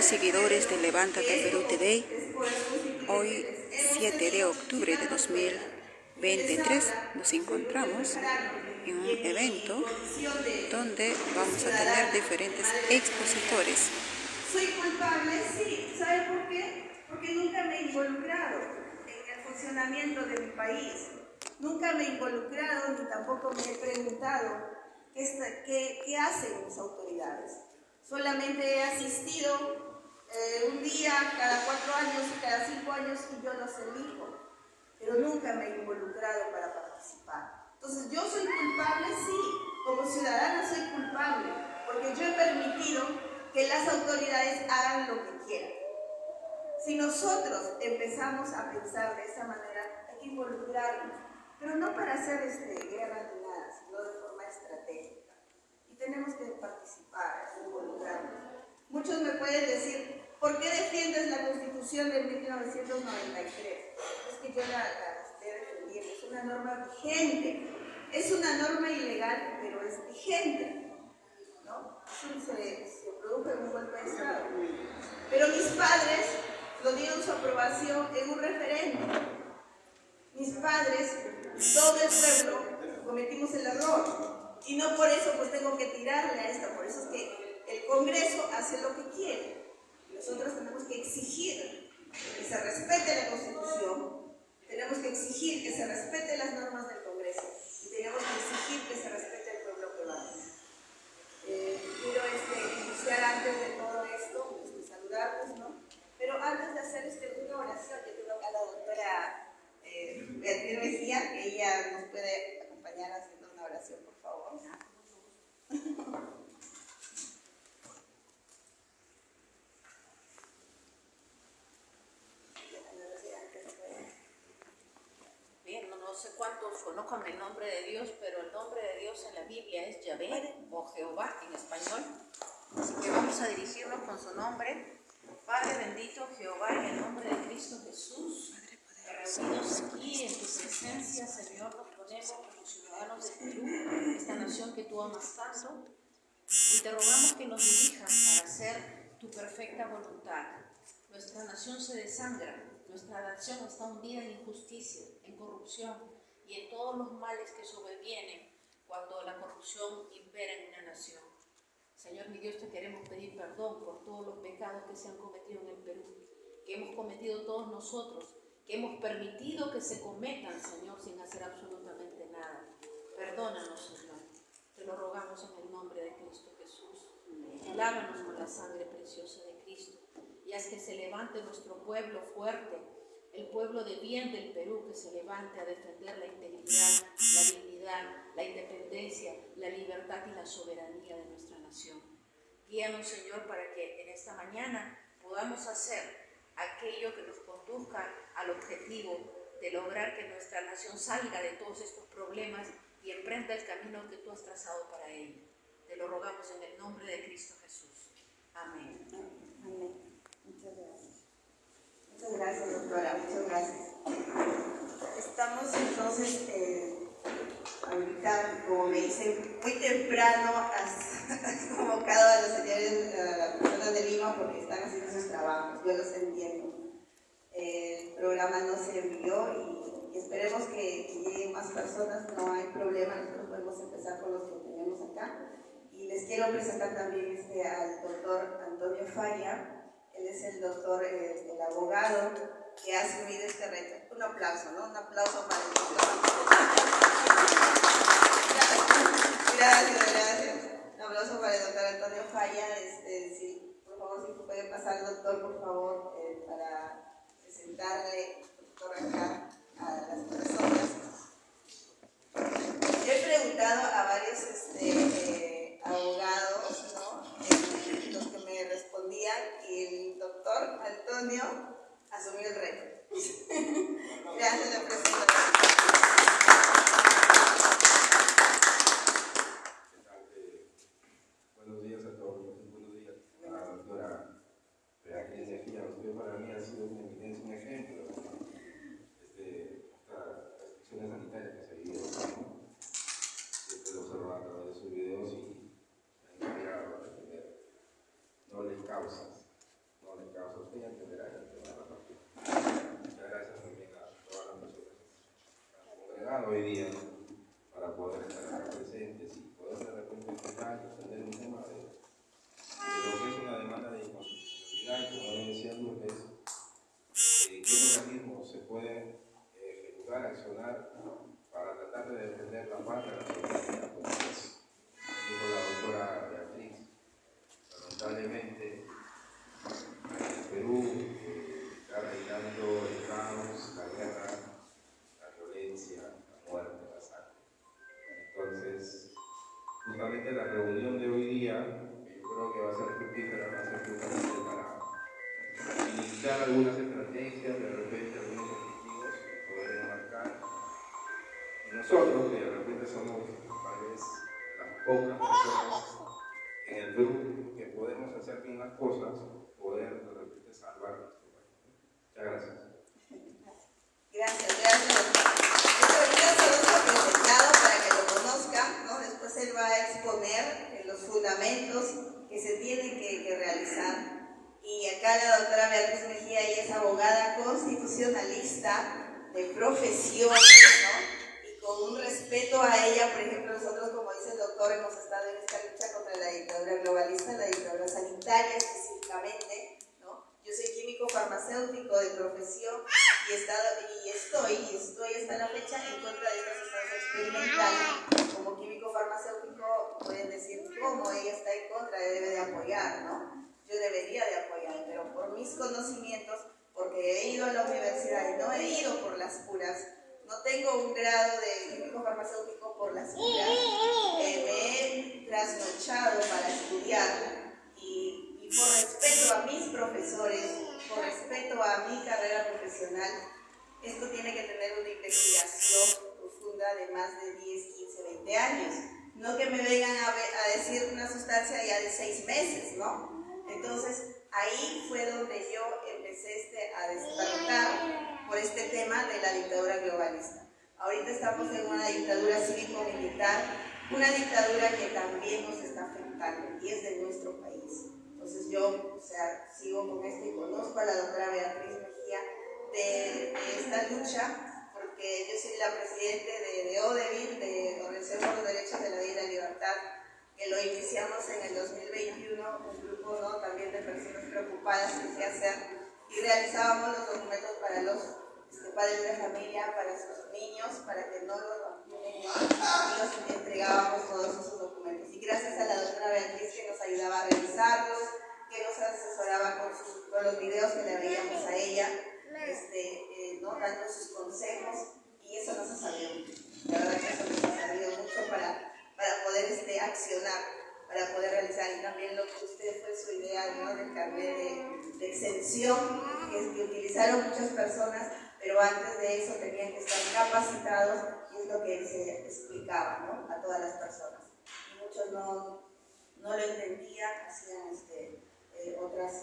seguidores de Levántate Perú TV. Hoy, 7 de octubre de 2023, nos encontramos en un evento donde vamos a tener diferentes expositores. ¿Soy culpable? Sí. ¿Sabe por qué? Porque nunca me he involucrado en el funcionamiento de mi país. Nunca me he involucrado ni tampoco me he preguntado qué hacen mis autoridades. Solamente he asistido un día cada 4 años y cada 5 años y yo los elijo, pero nunca me he involucrado para participar. Entonces, ¿yo soy culpable? Sí. Como ciudadana soy culpable, porque yo he permitido que las autoridades hagan lo que quieran. Si nosotros empezamos a pensar de esa manera, hay que involucrarnos, pero no para hacer guerra ni nada, sino de forma estratégica. Y tenemos que participar, involucrarnos. Muchos me pueden decir, ¿por qué defiendes la Constitución de 1993? Es que yo la estoy defendiendo, es una norma vigente, es una norma ilegal, pero es vigente, ¿no? Eso se produjo en un golpe de Estado. Pero mis padres lo dieron su aprobación en un referéndum. Mis padres, todo el pueblo, cometimos el error. Y no por eso pues tengo que tirarle a esto, por eso es que el Congreso hace lo que quiere. Nosotros tenemos que exigir que se respete la Constitución, tenemos que exigir que se respeten las normas del Congreso y tenemos que exigir que se respete el pueblo peruano. Quiero iniciar antes de todo esto, saludarlos, ¿no? Pero antes de hacer una oración, yo tengo acá a la doctora Beatriz Mejía, que ella nos puede acompañar haciendo una oración, por favor. Bien, no sé cuántos conozcan el nombre de Dios, pero el nombre de Dios en la Biblia es Yahvé o Jehová en español. Así que vamos a dirigirnos con su nombre. Padre bendito Jehová, en el nombre de Cristo Jesús, reunidos aquí en tu presencia, Señor, nos ponemos como ciudadanos de Perú, esta nación que tú amas tanto, y te rogamos que nos dirijas para hacer tu perfecta voluntad. Nuestra nación se desangra, nuestra nación está hundida en injusticia, en corrupción y en todos los males que sobrevienen cuando la corrupción impera en una nación. Señor, mi Dios, te queremos pedir perdón por todos los pecados que se han cometido en el Perú, que hemos cometido todos nosotros, que hemos permitido que se cometan, Señor, sin hacer absolutamente nada. Perdónanos, Señor. Te lo rogamos en el nombre de Cristo Jesús. Lávanos con la sangre preciosa de Cristo y haz que se levante nuestro pueblo fuerte, el pueblo de bien del Perú, que se levante a defender la integridad, la dignidad, la independencia, la libertad y la soberanía de nuestra nación. Guíanos, Señor, para que en esta mañana podamos hacer aquello que nos conduzca al objetivo de lograr que nuestra nación salga de todos estos problemas y emprenda el camino que tú has trazado para ello. Te lo rogamos en el nombre de Cristo Jesús. Amén. Amén. Muchas gracias. Muchas gracias, doctora. Muchas gracias. Estamos entonces, ahorita, como me dicen, muy temprano has convocado a los señores, a las personas de Lima porque están haciendo sus trabajos. Yo los entiendo. El programa no se envió y esperemos que lleguen más personas. No hay problema, nosotros podemos empezar con los que tenemos acá. Y les quiero presentar también al doctor Antonio Falla. Él es el doctor, el abogado que ha asumido este reto. Un aplauso, ¿no? Un aplauso para el doctor. Gracias. Un aplauso para el doctor Antonio Falla. Sí, por favor, si puede pasar, doctor, por favor, para presentarle, doctor, acá a las personas. Yo he preguntado a varios abogados, ¿no? Los que me respondían, y el doctor Antonio asumió el reto. Gracias, le presento. Buenos días a todos, buenos días a la doctora Beatriz Mejía. Usted para mí ha sido una evidencia, un ejemplo de estas restricciones sanitarias que se viven. Siempre lo observo a través de sus videos y me han inspirado a defender no les causas, causa, usted ya entenderá el tema de la partida. Muchas gracias también a todas las personas que han congregado hoy día para poder estar acá presentes y poder de repente explicar y entender un tema de lo que es una demanda de inconstitucionalidad y como decía Lourdes, qué mecanismos se pueden ejecutar, accionar para tratar de defender la paz de la ciudadanía. Dijo la doctora Beatriz, lamentablemente en el Perú está reinando el caos, la guerra, la violencia, la muerte, la sangre. Entonces, justamente la reunión de hoy día, que yo creo que va a ser fructífera, va a ser justamente para iniciar algunas estrategias, de repente algunos objetivos que poder enmarcar. Y nosotros, que de repente somos tal vez las pocas personas en el Perú que podemos hacer bien las cosas, poder de repente salvar nuestro país. Muchas gracias. Gracias. Ahorita solo se ha presentado para que lo conozcan, ¿no? Después él va a exponer los fundamentos que se tienen que realizar. Y acá la doctora Beatriz Mejía, ella es abogada constitucionalista de profesión, ¿no? Y con un respeto a ella, por ejemplo, nosotros, como dice el doctor, hemos estado en esta lucha contra la dictadura globalista, la dictadura sanitaria específicamente, ¿no? Yo soy químico farmacéutico de profesión y estoy hasta la fecha en contra de esta sustancia experimental. Como químico farmacéutico pueden decir cómo ella está en contra, debe de apoyar, ¿no? Yo debería de apoyar, pero por mis conocimientos, porque he ido a la universidad y no he ido por las puras, no tengo un grado de químico farmacéutico por las puras, me he trasnochado para estudiar y por respeto a mis profesores, por respeto a mi carrera profesional, esto tiene que tener una investigación profunda de más de 10, 15, 20 años. No que me vengan a decir una sustancia ya de 6 meses, ¿no? Entonces, ahí fue donde yo empecé a despertar por este tema de la dictadura globalista. Ahorita estamos en una dictadura cívico-militar, una dictadura que también nos está afectando y es de nuestro país. Entonces yo, sigo con esto y conozco a la doctora Beatriz Mejía de esta lucha, porque yo soy la presidente de ODEVIL, de Organización por los Derechos de la Vida y la Libertad, que lo iniciamos en el 2021, un grupo, ¿no?, también de personas preocupadas que se hacen, y realizábamos los documentos para los padres de familia, para sus niños, para que no los vacunen, y los entregábamos todos esos documentos. Y gracias a la doctora Beatriz, que nos ayudaba a revisarlos, que nos asesoraba con los videos que le veíamos a ella, ¿no?, dando sus consejos, y eso nos ha servido mucho. La verdad que eso nos ha servido mucho para poder accionar, para poder realizar. Y también lo que usted fue su idea, ¿no?, del carnet de exención, que utilizaron muchas personas, pero antes de eso tenían que estar capacitados, y es lo que se explicaba, ¿no?, a todas las personas. Y muchos no lo entendían, hacían otras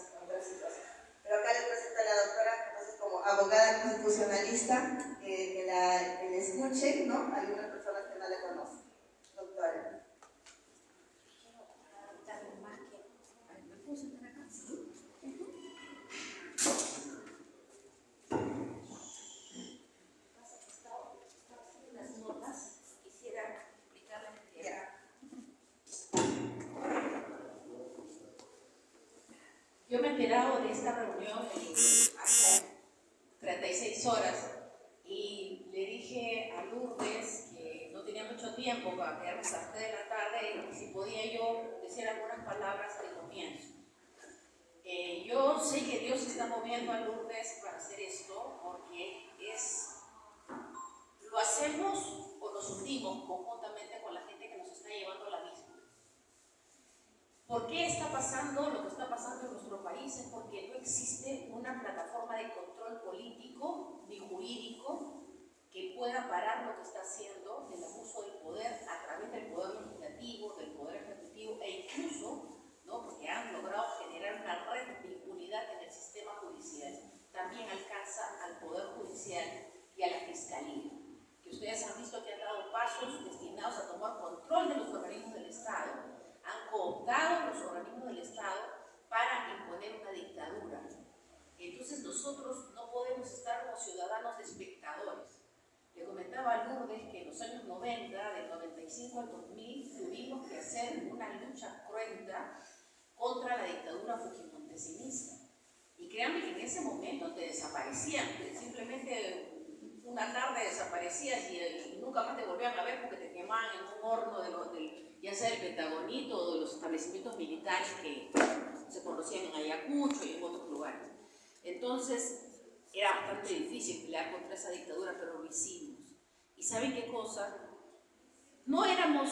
situaciones. Pero acá les presento a la doctora, entonces, como abogada constitucionalista, que le escuchen, ¿no?, algunas personas que no la conocen. Doctora. Yo me he enterado de esta reunión hace 36 horas y le dije a Lourdes que no tenía mucho tiempo para quedarme hasta las 3 de la tarde y si podía yo decir algunas palabras al comienzo. Yo sé que Dios está moviendo a Lourdes para hacer esto porque lo hacemos o nos unimos conjuntamente con la gente que nos está llevando a la misma. ¿Por qué está pasando lo que está pasando en nuestro país? Es porque no existe una plataforma de control político ni jurídico que pueda parar lo que está haciendo el abuso del poder a través del poder legislativo, del poder ejecutivo e incluso, ¿no?, porque han logrado generar una red de impunidad en el sistema judicial. También alcanza al poder judicial y a la fiscalía, que ustedes han visto que han dado pasos destinados a tomar control de los organismos del Estado, han cooptado los organismos del Estado para imponer una dictadura Entonces nosotros no podemos estar como ciudadanos de espectadores. Le comentaba a Lourdes que en los años 90, del 95 al 2000, tuvimos que hacer una lucha cruenta contra la dictadura fujimontesista. Y créanme que en ese momento te desaparecían, simplemente una tarde desaparecías y nunca más te volvían a ver porque te quemaban en un horno ya sea del Pentagonito o de los establecimientos militares que se conocían en Ayacucho y en otros lugares. Entonces era bastante difícil pelear contra esa dictadura, pero lo hicimos. ¿Y saben qué cosa? No éramos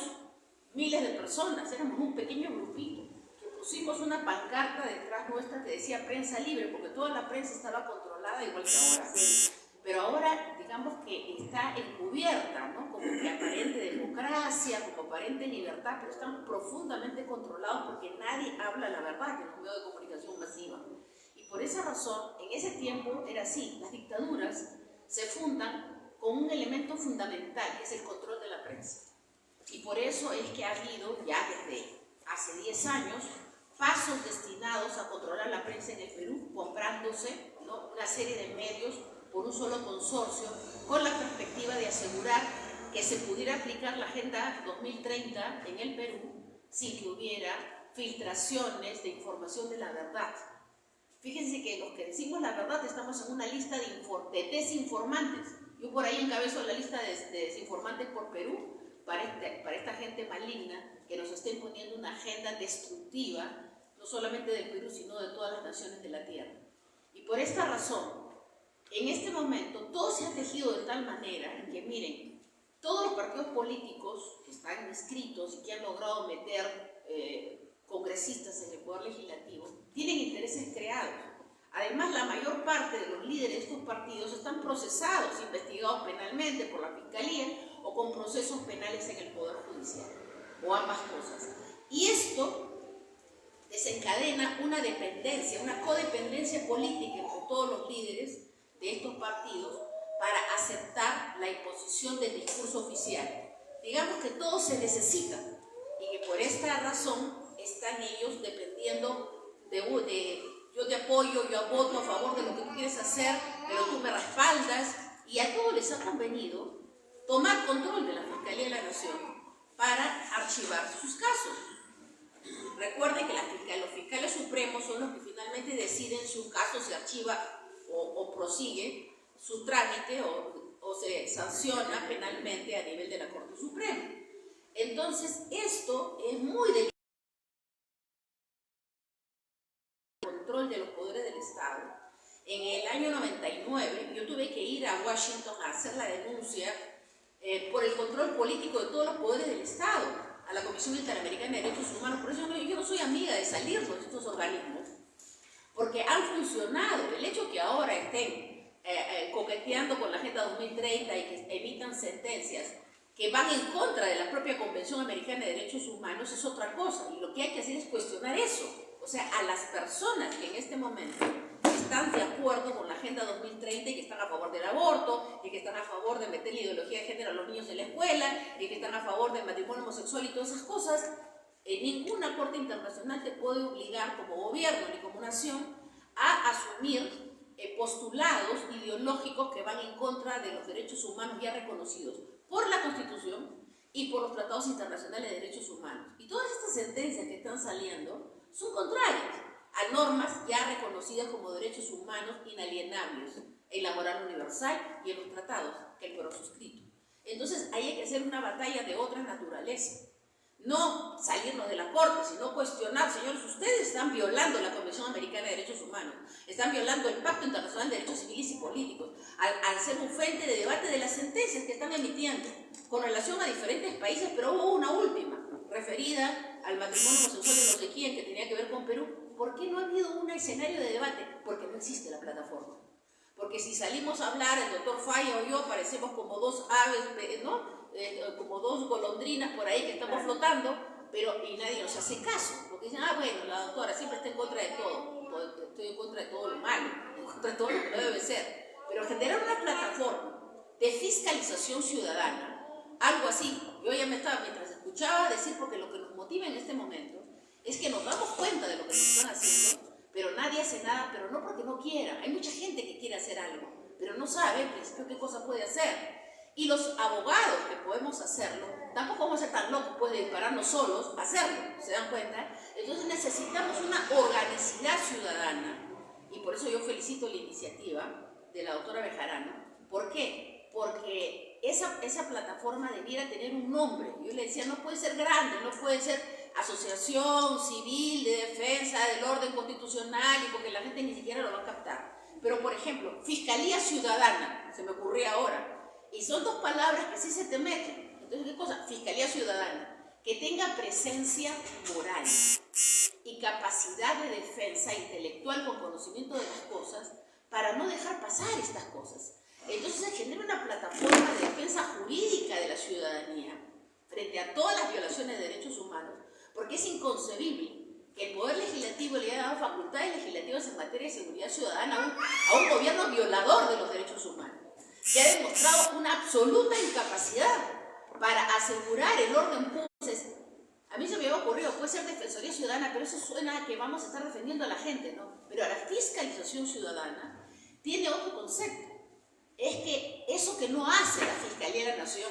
miles de personas, éramos un pequeño grupito. Pusimos una pancarta detrás nuestra que decía prensa libre, porque toda la prensa estaba controlada igual que ahora. Pero ahora, digamos que está encubierta, ¿no? Como que aparente democracia, como aparente libertad, pero están profundamente controlados porque nadie habla la verdad en los medios de comunicación masiva. Y por esa razón, en ese tiempo era así, las dictaduras se fundan con un elemento fundamental, que es el control de la prensa. Y por eso es que ha habido, ya desde hace 10 años, pasos destinados a controlar la prensa en el Perú, comprándose, ¿no?, una serie de medios por un solo consorcio, con la perspectiva de asegurar que se pudiera aplicar la Agenda 2030 en el Perú sin que hubiera filtraciones de información de la verdad. Fíjense que los que decimos la verdad estamos en una lista de desinformantes. Yo por ahí encabezo la lista de desinformantes por Perú para esta gente maligna que nos está imponiendo una agenda destructiva, no solamente del Perú, sino de todas las naciones de la Tierra. Y por esta razón, en este momento, todo se ha tejido de tal manera en que, miren, todos los partidos políticos que están inscritos y que han logrado meter congresistas en el poder legislativo, tienen intereses creados. Además, la mayor parte de los líderes de estos partidos están procesados, investigados penalmente por la Fiscalía o con procesos penales en el Poder Judicial, o ambas cosas. Y esto desencadena una dependencia, una codependencia política entre todos los líderes de estos partidos para aceptar la imposición del discurso oficial. Digamos que todo se necesita y que por esta razón están ellos dependiendo de yo te apoyo, yo voto a favor de lo que tú quieres hacer, pero tú me respaldas, y a todos les ha convenido tomar control de la Fiscalía de la Nación para archivar sus casos. Recuerden que los fiscales supremos son los que finalmente deciden si un caso se archiva o prosigue su trámite o se sanciona penalmente a nivel de la Corte Suprema. Entonces, esto es muy delicado. Control de los poderes del Estado. En el año 99 yo tuve que ir a Washington a hacer la denuncia por el control político de todos los poderes del Estado a la Comisión Interamericana de Derechos Humanos. Por eso yo no soy amiga de salir de estos organismos, porque han funcionado. El hecho que ahora estén coqueteando con la Agenda 2030 y que emitan sentencias que van en contra de la propia Convención Americana de Derechos Humanos es otra cosa, y lo que hay que hacer es cuestionar eso. O sea, a las personas que en este momento están de acuerdo con la Agenda 2030 y que están a favor del aborto, y que están a favor de meter la ideología de género a los niños en la escuela, y que están a favor del matrimonio homosexual y todas esas cosas, ninguna corte internacional te puede obligar como gobierno ni como nación a asumir postulados ideológicos que van en contra de los derechos humanos ya reconocidos por la Constitución y por los tratados internacionales de derechos humanos. Y todas estas sentencias que están saliendo son contrarias a normas ya reconocidas como derechos humanos inalienables en la moral universal y en los tratados que el Perú ha suscrito. Entonces, ahí hay que hacer una batalla de otra naturaleza. No salirnos de la Corte, sino cuestionar, señores, ustedes están violando la Convención Americana de Derechos Humanos, están violando el Pacto Internacional de Derechos Civiles y Políticos, al ser un frente de debate de las sentencias que están emitiendo con relación a diferentes países, pero hubo una última, referida al matrimonio homosexual de no sé quién, que tenía que ver con Perú. ¿Por qué no ha habido un escenario de debate? Porque no existe la plataforma. Porque si salimos a hablar, el doctor Falla o yo parecemos como dos aves, ¿no? Como dos golondrinas por ahí que estamos flotando, y nadie nos hace caso. Porque dicen, bueno, la doctora siempre está en contra de todo. Estoy en contra de todo lo malo, en contra de todo lo que no debe ser. Pero generar una plataforma de fiscalización ciudadana, algo así, yo ya mientras escuchaba decir, porque lo que nos motiva en este momento es que nos damos cuenta de lo que nos están haciendo, pero nadie hace nada, pero no porque no quiera. Hay mucha gente que quiere hacer algo, pero no sabe en principio qué cosa puede hacer. Y los abogados que podemos hacerlo, tampoco vamos a ser tan locos, pues, de dispararnos solos a hacerlo, ¿se dan cuenta? Entonces necesitamos una organicidad ciudadana, y por eso yo felicito la iniciativa de la doctora Bejarano. ¿Por qué? Porque esa plataforma debiera tener un nombre. Yo le decía, no puede ser grande, no puede ser Asociación Civil de Defensa del Orden Constitucional, y porque la gente ni siquiera lo va a captar. Pero, por ejemplo, Fiscalía Ciudadana, se me ocurrió ahora, y son dos palabras que sí se te meten. Entonces, ¿qué cosa? Fiscalía Ciudadana, que tenga presencia moral y capacidad de defensa intelectual con conocimiento de las cosas para no dejar pasar estas cosas. Entonces se genera una plataforma de defensa jurídica de la ciudadanía frente a todas las violaciones de derechos humanos, porque es inconcebible que el Poder Legislativo le haya dado facultades legislativas en materia de seguridad ciudadana a un gobierno violador de los derechos humanos, que ha demostrado una absoluta incapacidad para asegurar el orden público. Entonces, a mí se me había ocurrido, puede ser Defensoría Ciudadana, pero eso suena a que vamos a estar defendiendo a la gente, ¿no? Pero la fiscalización ciudadana tiene otro concepto. Es que eso que no hace la Fiscalía de la Nación,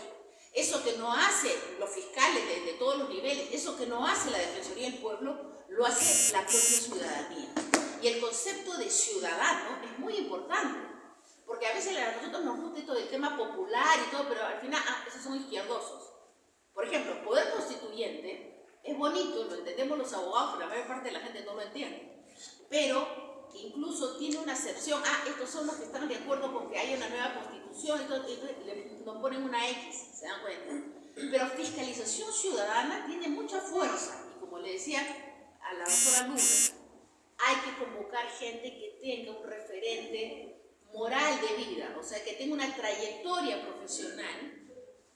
eso que no hace los fiscales de todos los niveles, eso que no hace la Defensoría del Pueblo, lo hace la propia ciudadanía. Y el concepto de ciudadano es muy importante, porque a veces a nosotros nos gusta esto del tema popular y todo, pero al final, esos son izquierdosos. Por ejemplo, poder constituyente es bonito, lo entendemos los abogados, pero la mayor parte de la gente no lo entiende. Pero incluso tiene una acepción, estos son los que están de acuerdo con que haya una nueva constitución, entonces nos ponen una X, ¿se dan cuenta? Pero fiscalización ciudadana tiene mucha fuerza, y como le decía a la doctora Lourdes, hay que convocar gente que tenga un referente moral de vida, o sea, que tenga una trayectoria profesional,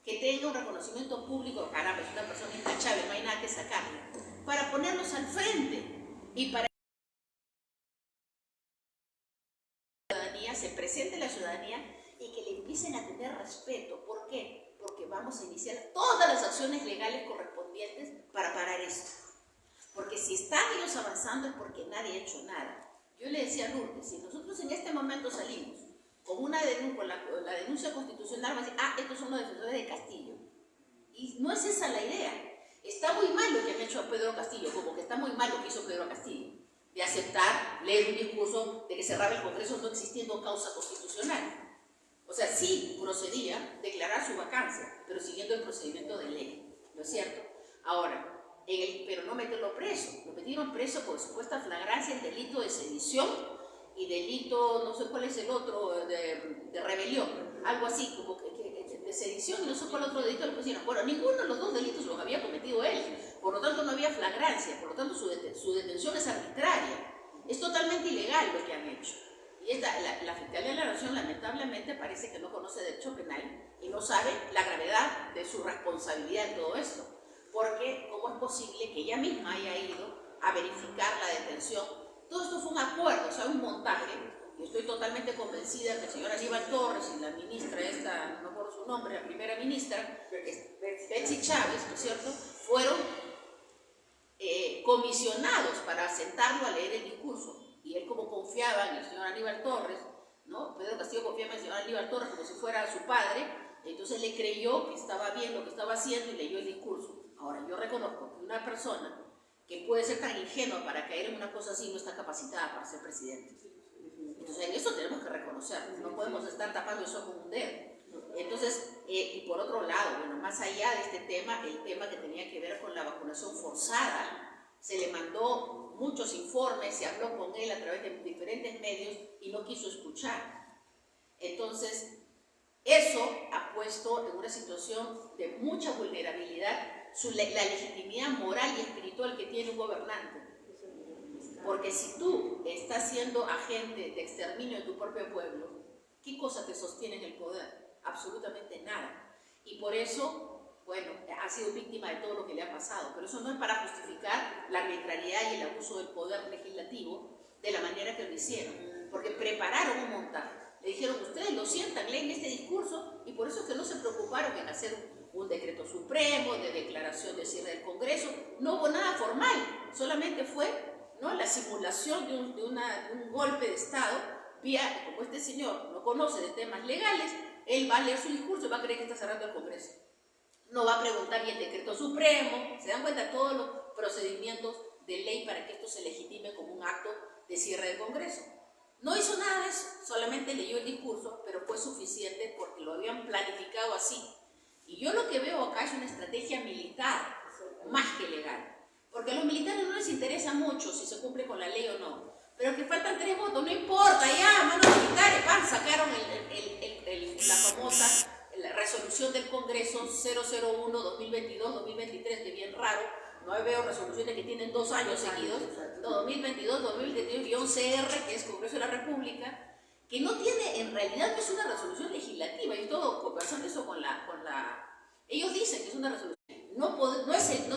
que tenga un reconocimiento público, caramba, es una persona intachable, no hay nada que sacarle, para ponernos al frente y para que la ciudadanía se presente la ciudadanía y que le empiecen a tener respeto. ¿Por qué? Porque vamos a iniciar todas las acciones legales correspondientes para parar esto. Porque si están ellos avanzando es porque nadie ha hecho nada. Yo le decía a Lourdes, si nosotros en este momento salimos con la denuncia constitucional, vamos a decir, estos son los defensores de Castillo. Y no es esa la idea. Está muy mal lo que han hecho a Pedro Castillo, como que está muy mal lo que hizo Pedro Castillo, de aceptar leer un discurso de que cerraba el Congreso no existiendo causa constitucional. O sea, sí procedía declarar su vacancia, pero siguiendo el procedimiento de ley, ¿no es cierto? Ahora, pero no meterlo preso. Lo metieron preso por supuesta flagrancia en delito de sedición y delito, no sé cuál es el otro, de rebelión, algo así, como que de sedición y no sé cuál otro delito le pusieron. Bueno, ninguno de los dos delitos los había cometido él, por lo tanto no había flagrancia, por lo tanto su detención es arbitraria, es totalmente ilegal lo que han hecho. Y la Fiscalía de la Nación lamentablemente parece que no conoce derecho penal y no sabe la gravedad de su responsabilidad en todo esto, porque ¿cómo es posible que ella misma haya ido a verificar la detención? Todo esto fue un acuerdo, o sea, un montaje. Yo estoy totalmente convencida que el señor Aníbal Torres y la ministra esta, no me acuerdo su nombre, la primera ministra, Betsy Chávez, ¿no es cierto?, fueron comisionados para sentarlo a leer el discurso. Y él, como confiaba en el señor Aníbal Torres, ¿no? Pedro Castillo confiaba en el señor Aníbal Torres como si fuera su padre, entonces le creyó que estaba bien lo que estaba haciendo y leyó el discurso. Ahora, yo reconozco que una persona que puede ser tan ingenua para caer en una cosa así no está capacitada para ser presidente. Entonces, en eso tenemos que reconocerlo, no podemos estar tapando eso con un dedo. Entonces, y por otro lado, bueno, más allá de este tema, el tema que tenía que ver con la vacunación forzada, se le mandó muchos informes, se habló con él a través de diferentes medios y no quiso escuchar. Entonces, eso ha puesto en una situación de mucha vulnerabilidad la legitimidad moral y espiritual que tiene un gobernante. Porque si tú estás siendo agente de exterminio de tu propio pueblo, ¿qué cosa te sostiene en el poder? Absolutamente nada. Y por eso, bueno, ha sido víctima de todo lo que le ha pasado. Pero eso no es para justificar la arbitrariedad y el abuso del poder legislativo de la manera que lo hicieron. Porque prepararon un montaje. Le dijeron, ustedes lo sientan, leen este discurso, y por eso es que no se preocuparon en hacer un decreto supremo de declaración de cierre del Congreso. No hubo nada formal, solamente fue ¿no? La simulación de un golpe de Estado, vía, como este señor no conoce de temas legales, él va a leer su discurso y va a creer que está cerrando el Congreso. No va a preguntar bien el decreto supremo, se dan cuenta todos los procedimientos de ley para que esto se legitime como un acto de cierre del Congreso. No hizo nada de eso, solamente leyó el discurso, pero fue suficiente porque lo habían planificado así. Y yo lo que veo acá es una estrategia militar, más que legal. Porque a los militares no les interesa mucho si se cumple con la ley o no. Pero que faltan 3 votos, no importa, ya, manos militares, sacaron la famosa la resolución del Congreso 001-2022-2023, que es bien raro. No veo resoluciones que tienen 2 años seguidos, 2022-2023-CR, que es Congreso de la República, que no tiene, en realidad no es una resolución legislativa. Y todo conversando eso con la... Ellos dicen que es una resolución. No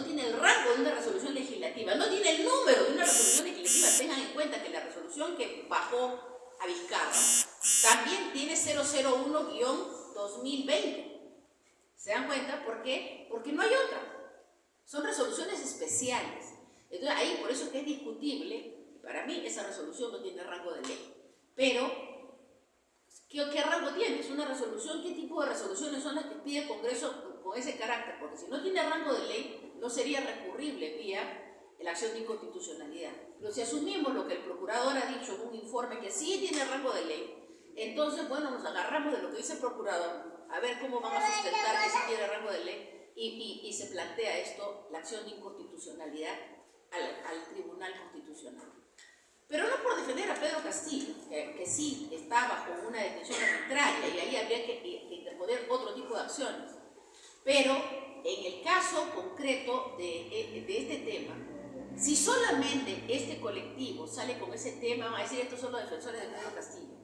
tiene el rango de una resolución legislativa, no tiene el número de una resolución legislativa. Tengan en cuenta que la resolución que bajó a Vizcarra también tiene 001-2020. ¿Se dan cuenta? ¿Por qué? Porque no hay otra. Son resoluciones especiales. Entonces ahí por eso es que es discutible. Para mí esa resolución no tiene rango de ley. Pero, ¿qué rango tiene? ¿Es una resolución? ¿Qué tipo de resoluciones son las que pide el Congreso con ese carácter? Porque si no tiene rango de ley, no sería recurrible vía la acción de inconstitucionalidad. Pero si asumimos lo que el procurador ha dicho en un informe que sí tiene rango de ley, entonces, bueno, nos agarramos de lo que dice el procurador, a ver cómo van a sustentar que sí tiene rango de ley, y se plantea esto, la acción de inconstitucionalidad al Tribunal Constitucional. Pero no por defender a Pedro Castillo, que sí está bajo una detención arbitraria y ahí habría que interponer otro tipo de acciones. Pero en el caso concreto de este tema, si solamente este colectivo sale con ese tema, van a decir estos son los defensores de Pedro Castillo.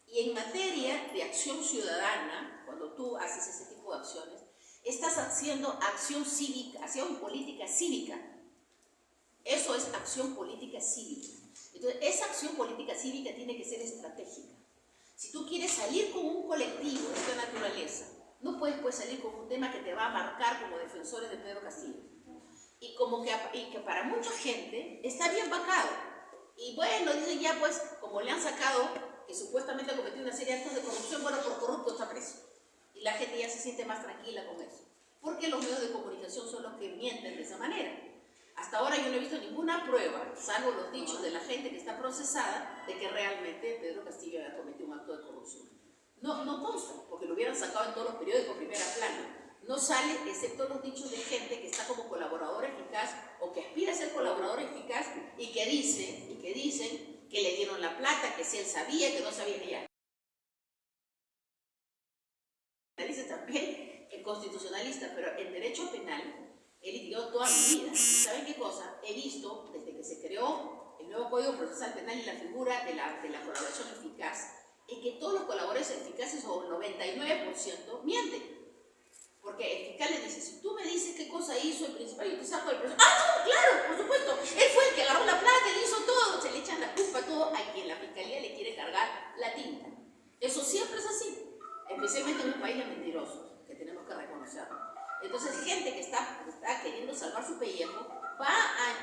Y en materia de acción ciudadana, cuando tú haces ese tipo de acciones, estás haciendo acción cívica, acción política cívica. Eso es acción política cívica. Entonces, esa acción política cívica tiene que ser estratégica. Si tú quieres salir con un colectivo de esta naturaleza, no puedes salir con un tema que te va a marcar como defensores de Pedro Castillo. Y que para mucha gente está bien vacado. Y bueno, dicen ya pues, como le han sacado, que supuestamente ha cometido una serie de actos de corrupción, bueno, por corrupto está preso. Y la gente ya se siente más tranquila con eso. Porque los medios de comunicación son los que mienten de esa manera. Hasta ahora yo no he visto ninguna prueba, salvo los dichos de la gente que está procesada, de que realmente Pedro Castillo haya cometido un acto de corrupción. No consta, porque lo hubieran sacado en todos los periódicos primera plana. No sale, excepto los dichos de gente que está como colaborador eficaz o que aspira a ser colaborador eficaz y que dicen que le dieron la plata, que si él sabía, que no sabía ni ya. Dice también el constitucionalista, pero en derecho penal he litigado toda mi vida. ¿Saben qué cosa? He visto, desde que se creó el nuevo Código Procesal Penal y la figura de la colaboración eficaz, es que todos los colaboradores eficaces, o 99%, mienten. Porque el fiscal le dice, si tú me dices qué cosa hizo el principal, yo te saco del proceso. ¡Ah, no, claro, por supuesto! Él fue el que agarró la plata, él hizo todo. Se le echan la culpa a todo a quien la fiscalía le quiere cargar la tinta. Eso siempre es así, especialmente en un país de mentirosos, que tenemos que reconocerlo. Entonces, gente que está queriendo salvar su pellejo va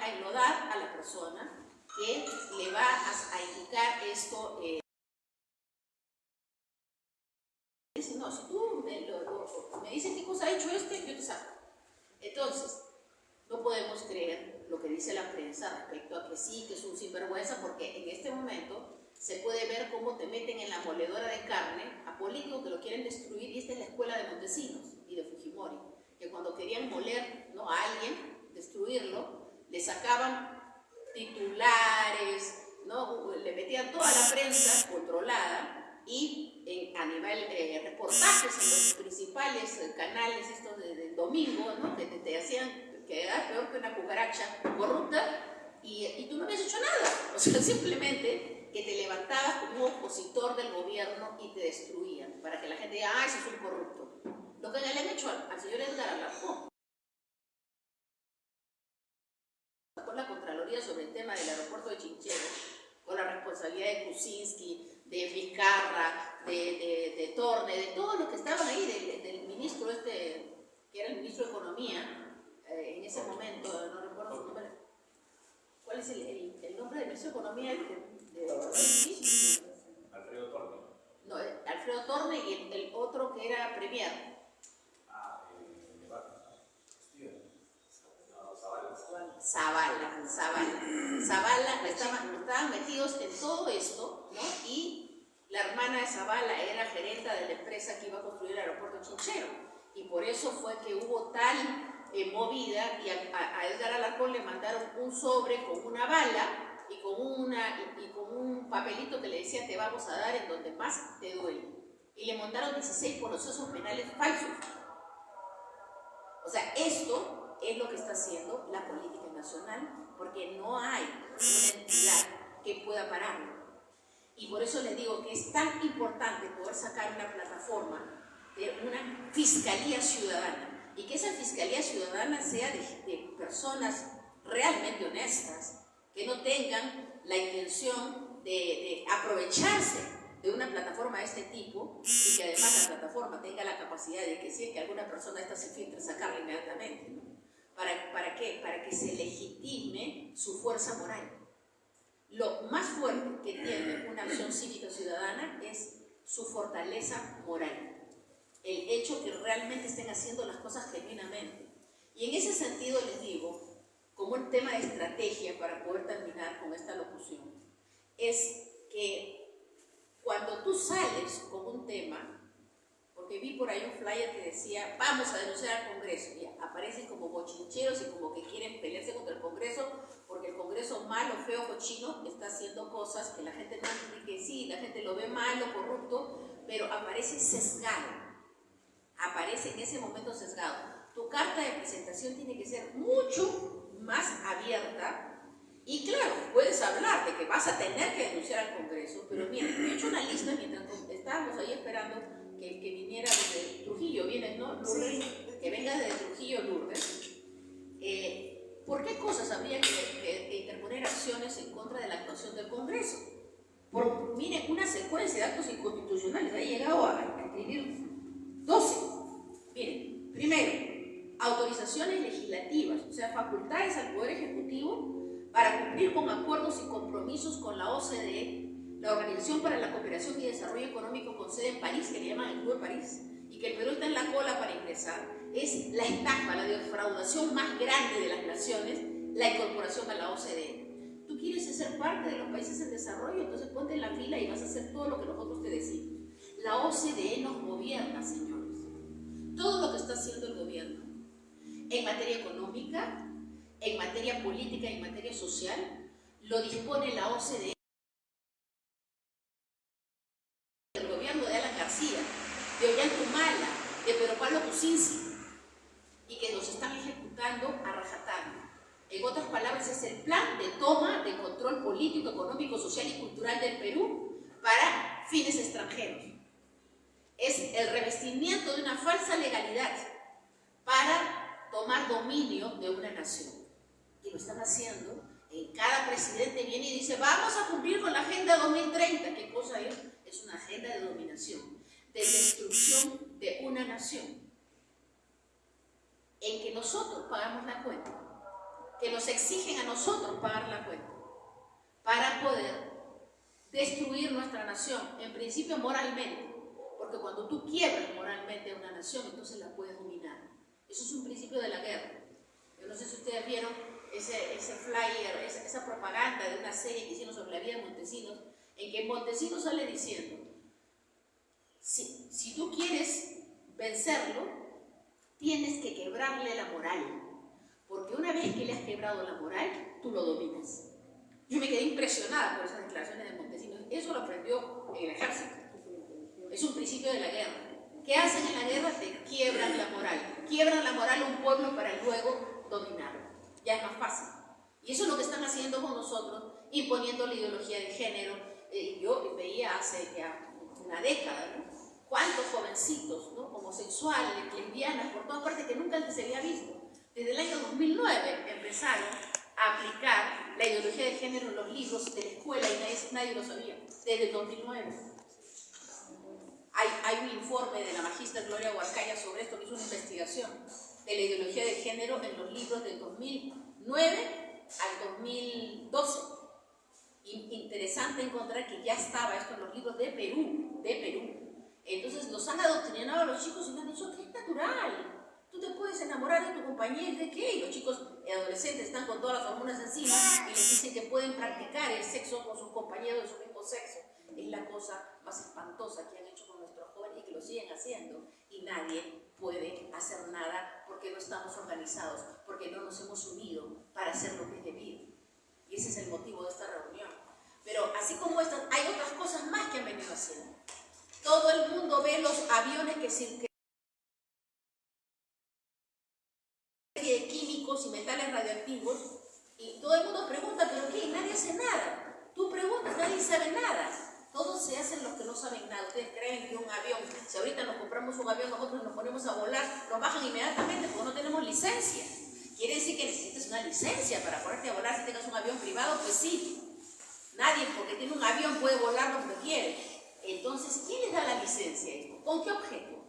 a enlodar a la persona que le va a indicar esto. Dice, no, si tú me dices qué cosa ha hecho yo te saco. Entonces, no podemos creer lo que dice la prensa respecto a que sí, que es un sinvergüenza, porque en este momento se puede ver cómo te meten en la moledora de carne a políticos que lo quieren destruir, y esta es la escuela de Montesinos y de Fujimori, que cuando querían moler, ¿no?, a alguien, destruirlo, le sacaban titulares, ¿no?, le metían toda la prensa controlada y a nivel reportajes en los principales canales estos del domingo, ¿no?, que te hacían quedar peor que una cucaracha corrupta, y tú no habías hecho nada. O sea, simplemente que te levantabas como opositor del gobierno y te destruían, para que la gente diga, ah, ese es un corrupto. Lo que le han hecho al señor Edgar Alarcón, con la Contraloría sobre el tema del aeropuerto de Chinchero, con la responsabilidad de Kuczynski, de Vizcarra, de Torne, de todos los que estaban ahí, del ministro que era el ministro de Economía, en ese momento, no recuerdo su nombre. ¿Cuál es el nombre del ministro de Economía? Alfredo Torne. No, Alfredo Torne y el otro que era premier. Zavala, estaban metidos en todo esto, ¿no? Y la hermana de Zavala era gerenta de la empresa que iba a construir el aeropuerto Chinchero. Y por eso fue que hubo tal movida, y a Edgar Alarcón le mandaron un sobre con una bala y con un papelito que le decía te vamos a dar en donde más te duele. Y le montaron 16 procesos penales falsos. O sea, esto es lo que está haciendo la política nacional, porque no hay una entidad que pueda pararlo. Y por eso les digo que es tan importante poder sacar una plataforma de una fiscalía ciudadana, y que esa fiscalía ciudadana sea de personas realmente honestas, que no tengan la intención de aprovecharse de una plataforma de este tipo, y que además la plataforma tenga la capacidad de que si es que alguna persona esta se filtre, sacarla inmediatamente, ¿no? ¿Para qué? Para que se legitime su fuerza moral. Lo más fuerte que tiene una acción cívica ciudadana es su fortaleza moral. El hecho que realmente estén haciendo las cosas genuinamente. Y en ese sentido les digo, como un tema de estrategia para poder terminar con esta locución, es que cuando tú sales con un tema, porque vi por ahí un flyer que decía vamos a denunciar al Congreso, y aparecen como bochincheros y como que quieren pelearse contra el Congreso, porque el Congreso malo, feo, cochino, está haciendo cosas que la gente no entiende, que sí, la gente lo ve malo, corrupto, pero aparece sesgado. Aparece en ese momento sesgado. Tu carta de presentación tiene que ser mucho más abierta, y claro, puedes hablar de que vas a tener que denunciar al Congreso, pero miren, he hecho una lista mientras estábamos ahí esperando que viniera desde Trujillo, ¿vienes, no, Lourdes? Sí. Que venga desde Trujillo, Lourdes. ¿Por qué cosas habría que interponer acciones en contra de la actuación del Congreso? Miren, una secuencia de actos inconstitucionales, ha llegado a escribir 12. Miren, primero, autorizaciones legislativas, o sea, facultades al Poder Ejecutivo para cumplir con acuerdos y compromisos con la OCDE, la Organización para la Cooperación y Desarrollo Económico con sede en París, que le llaman el Club de París, y que el Perú está en la cola para ingresar. Es la estafa, la defraudación más grande de las naciones, la incorporación a la OCDE. Tú quieres ser parte de los países en desarrollo, entonces ponte en la fila y vas a hacer todo lo que nosotros te decimos. La OCDE nos gobierna, señores. Todo lo que está haciendo el gobierno en materia económica, en materia política y en materia social, lo dispone la OCDE. El gobierno de Alan García, de Ollantumala, de Pedro Pablo Kuczynski, y que nos están ejecutando a rajatabla. En otras palabras, es el plan de toma de control político, económico, social y cultural del Perú para fines extranjeros. Es el revestimiento de una falsa legalidad para tomar dominio de una nación. Y lo están haciendo. Cada presidente viene y dice, vamos a cumplir con la Agenda 2030. ¿Qué cosa es? Es una agenda de dominación, de destrucción de una nación, en que nosotros pagamos la cuenta, que nos exigen a nosotros pagar la cuenta, para poder destruir nuestra nación, en principio moralmente, porque cuando tú quiebras moralmente a una nación, entonces la puedes dominar. Eso es un principio de la guerra. Yo no sé si ustedes vieron ese flyer, esa propaganda de una serie que hicieron sobre la vida de Montesinos, en que Montesinos sale diciendo, si tú quieres vencerlo, tienes que quebrarle la moral, porque una vez que le has quebrado la moral, tú lo dominas. Yo me quedé impresionada por esas declaraciones de Montesinos. Eso lo aprendió en el ejército. Es un principio de la guerra. ¿Qué hacen en la guerra? Te quiebran la moral. Quiebran la moral a un pueblo para luego dominarlo. Ya es más fácil. Y eso es lo que están haciendo con nosotros, imponiendo la ideología de género. Yo veía hace ya una década, ¿no? Cuántos jovencitos, ¿no? Homosexuales, lesbianas, por todas partes, que nunca antes se había visto. Desde el año 2009 empezaron a aplicar la ideología de género en los libros de la escuela y nadie lo sabía. Desde el 2009. Hay un informe de la magistra Gloria Huarcaya sobre esto, que es una investigación de la ideología de género en los libros del 2009 al 2012. Interesante encontrar que ya estaba esto en los libros de Perú. Entonces los han adoctrinado a los chicos y les han dicho que es natural. Tú te puedes enamorar de tu compañero, ¿de qué? Y los chicos adolescentes están con todas las hormonas encima y les dicen que pueden practicar el sexo con sus compañeros de su mismo sexo. Es la cosa más espantosa que han hecho con nuestros jóvenes y que lo siguen haciendo. Y nadie puede hacer nada porque no estamos organizados, porque no nos hemos unido para hacer lo que es debido. Y ese es el motivo de esta reunión. Pero así como estas, hay otras cosas más que han venido haciendo. Todo el mundo ve los aviones que circulan de químicos y metales radioactivos y todo el mundo pregunta, ¿pero qué? Nadie hace nada. Tú preguntas, nadie sabe nada. Todos se hacen los que no saben nada. Ustedes creen que un avión, si ahorita nos compramos un avión, nosotros nos ponemos a volar, nos bajan inmediatamente porque no tenemos licencia. Quiere decir que necesitas una licencia para ponerte a volar si tengas un avión privado, pues sí. Nadie, porque tiene un avión, puede volar lo que quiere. Entonces, ¿quién les da la licencia? ¿Con qué objeto?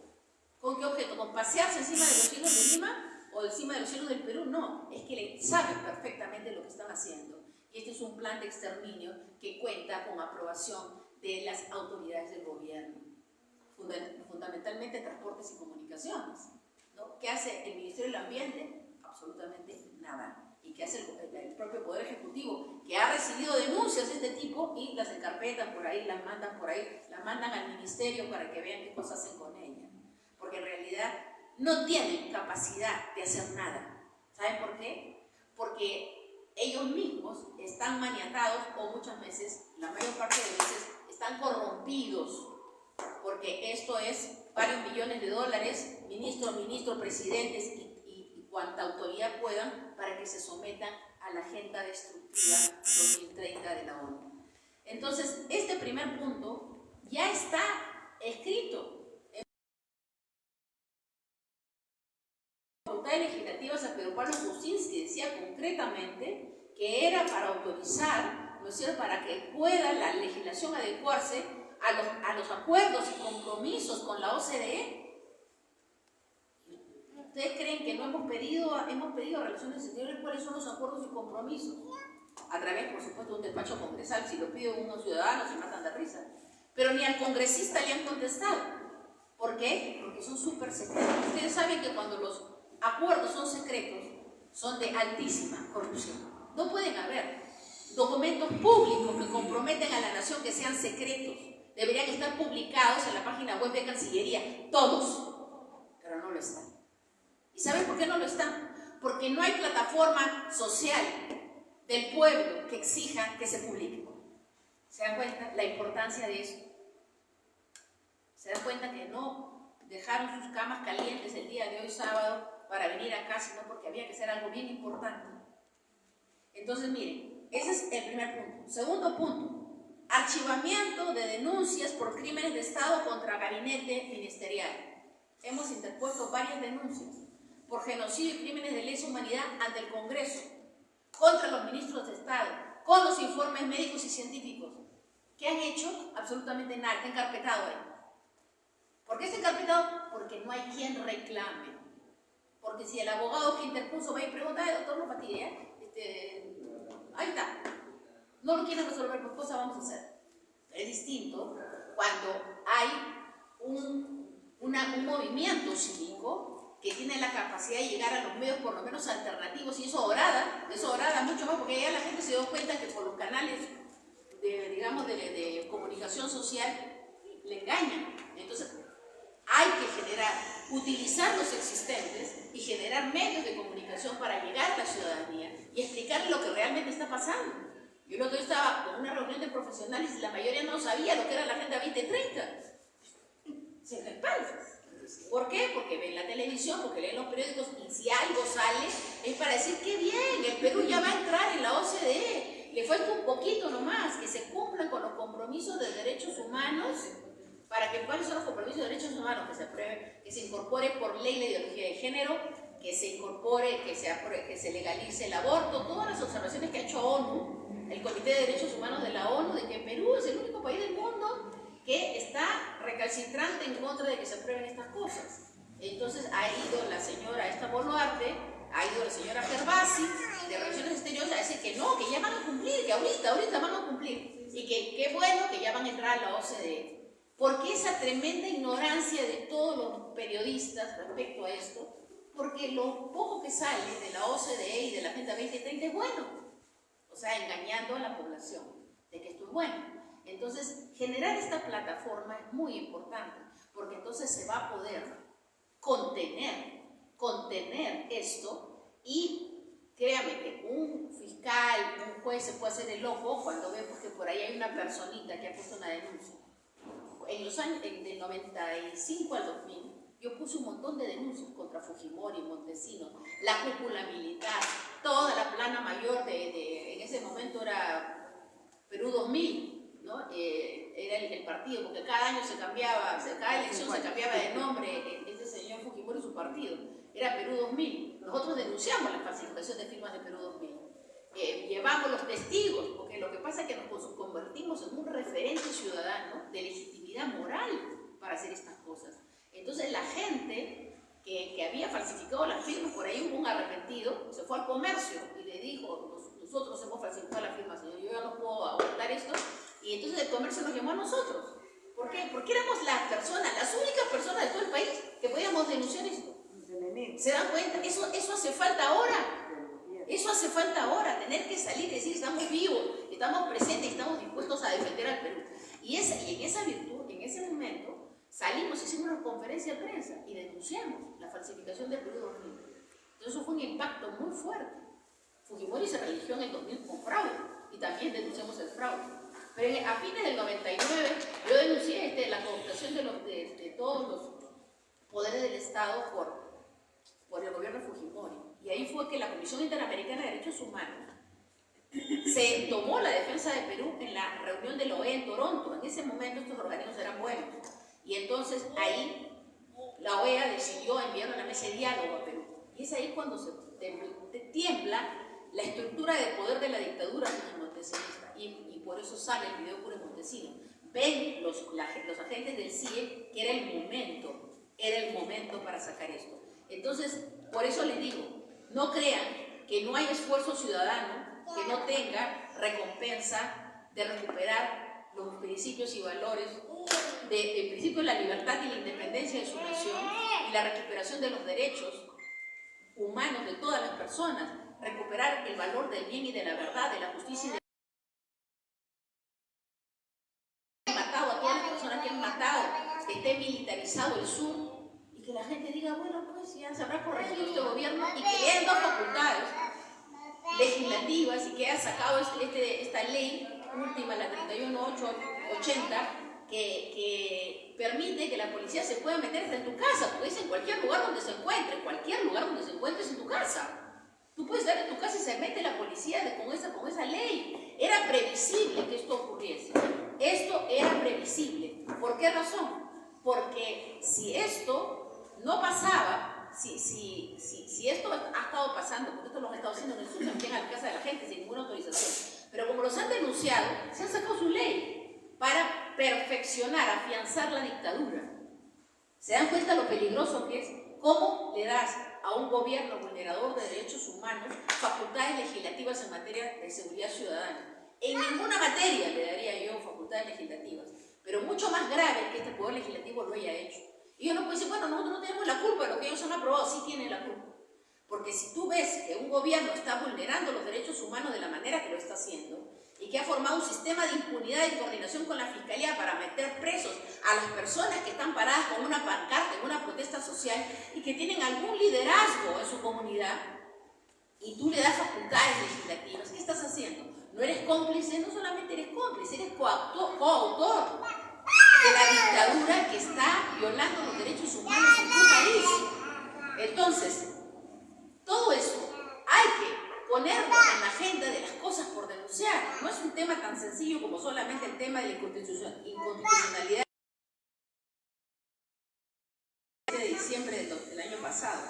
¿Con qué objeto? ¿Con pasearse encima de los cielos de Lima o encima de los cielos del Perú? No, es que saben perfectamente lo que están haciendo. Y este es un plan de exterminio que cuenta con aprobación de las autoridades del gobierno, fundamentalmente transportes y comunicaciones, ¿no? ¿Qué hace el Ministerio del Ambiente? Absolutamente nada. ¿Y qué hace el propio Poder Ejecutivo? Que ha recibido denuncias de este tipo y las encarpetan por ahí, las mandan por ahí, las mandan al ministerio para que vean qué cosas hacen con ellas. Porque en realidad no tienen capacidad de hacer nada. ¿Saben por qué? Porque ellos mismos están maniatados o muchas veces, la mayor parte de veces, están corrompidos. Porque esto es varios millones de dólares, ministros, presidentes y cuanta autoridad puedan para que se sometan a la Agenda Destructiva 2030 de la ONU. Entonces, este primer punto ya está escrito. La facultad legislativa de Pedro Pablo Kuczynski decía concretamente que era para autorizar, ¿no es cierto?, para que pueda la legislación adecuarse a los acuerdos y compromisos con la OCDE. ¿Ustedes creen que no hemos pedido a Relaciones Exteriores cuáles son los acuerdos y compromisos? A través, por supuesto, de un despacho congresal. Si lo piden unos ciudadanos se matan de risa. Pero ni al congresista le han contestado. ¿Por qué? Porque son súper secretos. Ustedes saben que cuando los acuerdos son secretos, son de altísima corrupción. No pueden haber documentos públicos que comprometen a la nación que sean secretos. Deberían estar publicados en la página web de Cancillería, todos, pero no lo están. ¿Y saben por qué no lo están? Porque no hay plataforma social del pueblo que exija que se publique. ¿Se dan cuenta la importancia de eso? ¿Se dan cuenta que no dejaron sus camas calientes el día de hoy sábado para venir acá, sino porque había que hacer algo bien importante? Entonces, miren, ese es el primer punto. Segundo punto, archivamiento de denuncias por crímenes de Estado contra gabinete ministerial. Hemos interpuesto varias denuncias por genocidio y crímenes de lesa humanidad ante el Congreso, contra los ministros de Estado, con los informes médicos y científicos. ¿Qué han hecho? Absolutamente nada. Está encarpetado ahí. ¿Por qué está encarpetado? Porque no hay quien reclame. Porque si el abogado que interpuso va y pregunta, doctor, no fatigue, ahí está. No lo quieren resolver, pues cosa vamos a hacer. Es distinto cuando hay un movimiento cívico que tiene la capacidad de llegar a los medios por lo menos alternativos, y eso orada mucho más, porque ya la gente se dio cuenta que por los canales de comunicación social le engañan. Entonces hay que utilizar los existentes y generar medios de comunicación para llegar a la ciudadanía y explicarle lo que realmente está pasando. Yo el otro día estaba en una reunión de profesionales y la mayoría no sabía lo que era la Agenda 2030. Se me espalda. ¿Por qué? Porque ven la televisión, porque leen los periódicos, y si algo sale es para decir que bien, el Perú ya va a entrar en la OCDE. Le falta un poquito nomás, que se cumplan con los compromisos de derechos humanos. Para que, ¿cuáles son los compromisos de derechos humanos? Que se apruebe, que se incorpore por ley la ideología de género, que se incorpore, que se legalice el aborto, todas las observaciones que ha hecho ONU, el Comité de Derechos Humanos de la ONU, de que Perú es el único país del mundo que está recalcitrante en contra de que se aprueben estas cosas. Entonces ha ido la señora Boluarte, ha ido la señora Gervasi, de Relaciones Exteriores a decir que no, que ya van a cumplir, que ahorita van a cumplir. Y que qué bueno que ya van a entrar a la OCDE. ¿Por qué esa tremenda ignorancia de todos los periodistas respecto a esto? Porque lo poco que sale de la OCDE y de la Agenda 2030 es bueno. O sea, engañando a la población de que esto es bueno. Entonces, generar esta plataforma es muy importante, porque entonces se va a poder contener esto, y créame que un fiscal, un juez se puede hacer el ojo cuando vemos que por ahí hay una personita que ha puesto una denuncia. En los años del 95 al 2000, yo puse un montón de denuncias contra Fujimori, Montesinos, la cúpula militar, toda la plana mayor en ese momento era Perú 2000, ¿no? Era el partido, porque cada año se cambiaba, cada elección se cambiaba de nombre, este señor Fujimori y su partido, era Perú 2000. Nosotros denunciamos la falsificación de firmas de Perú 2000. Llevamos los testigos, porque lo que pasa es que nos convertimos en un referente ciudadano de legitimidad moral para hacer estas cosas. Entonces la gente que había falsificado las firmas, por ahí hubo un arrepentido, se fue al comercio y le dijo: nosotros hemos falsificado las firmas, señor, yo ya no puedo aguantar esto. Y entonces el comercio nos llamó a nosotros. ¿Por qué? Porque éramos las únicas personas de todo el país que podíamos denunciar esto. ¿Se dan cuenta? Eso hace falta ahora. Eso hace falta ahora, tener que salir y decir: estamos vivos, estamos presentes, estamos dispuestos a defender al Perú. Y en esa virtud, en ese momento, salimos, hicimos una conferencia de prensa y denunciamos la falsificación del Perú 2000. Entonces eso fue un impacto muy fuerte. Fujimori se religió en el 2000 con fraude, y también denunciamos el fraude. Pero a fines del 99 yo denuncié la cooptación de todos los poderes del Estado por el gobierno de Fujimori. Y ahí fue que la Comisión Interamericana de Derechos Humanos se tomó la defensa de Perú en la reunión de la OEA en Toronto. En ese momento estos organismos eran buenos. Y entonces ahí la OEA decidió enviar una mesa de diálogo a Perú. Y es ahí cuando se tiembla la estructura de poder de la dictadura montesinista. Y por eso sale el video Puro Montesino. Ven los agentes del CIE que era el momento para sacar esto. Entonces, por eso les digo, no crean que no hay esfuerzo ciudadano que no tenga recompensa de recuperar los principios y valores del principio de la libertad y la independencia de su nación, y la recuperación de los derechos humanos de todas las personas, recuperar el valor del bien y de la verdad, de la justicia y de matado a todas las personas que han matado, que esté militarizado el sur, y que la gente diga: bueno, pues ya se habrá corregido este gobierno, y que le hayan dado facultades legislativas y que haya sacado esta ley última, la 31880, que permite que la policía se pueda meter hasta en tu casa, porque es en cualquier lugar donde se encuentre, es en tu casa. Tú puedes estar en tu casa y se mete la policía con esa ley. Era previsible que esto ocurriese. Esto era previsible. ¿Por qué razón? Porque si esto no pasaba, si esto ha estado pasando, porque esto lo han estado haciendo en el sur, también a la casa de la gente sin ninguna autorización, pero como los han denunciado, se han sacado su ley para perfeccionar, afianzar la dictadura. ¿Se dan cuenta lo peligroso que es? ¿Cómo le das a un gobierno vulnerador de derechos humanos facultades legislativas en materia de seguridad ciudadana? En ninguna materia le daría yo facultades legislativas, pero mucho más grave que este poder legislativo lo haya hecho. Y yo no puedo decir: bueno, nosotros no tenemos la culpa de lo que ellos han aprobado. Sí tienen la culpa. Porque si tú ves que un gobierno está vulnerando los derechos humanos de la manera que lo está haciendo, y que ha formado un sistema de impunidad y coordinación con la Fiscalía para meter presos a las personas que están paradas con una pancarta en una protesta social y que tienen algún liderazgo en su comunidad, y tú le das facultades legislativas, ¿qué estás haciendo? No eres cómplice, no solamente eres cómplice, eres coautor de la dictadura que está violando los derechos humanos en tu país. Entonces, todo eso hay que ponerlo en la agenda de las cosas por denunciar. No es un tema tan sencillo como solamente el tema de la inconstitucionalidad de diciembre del año pasado.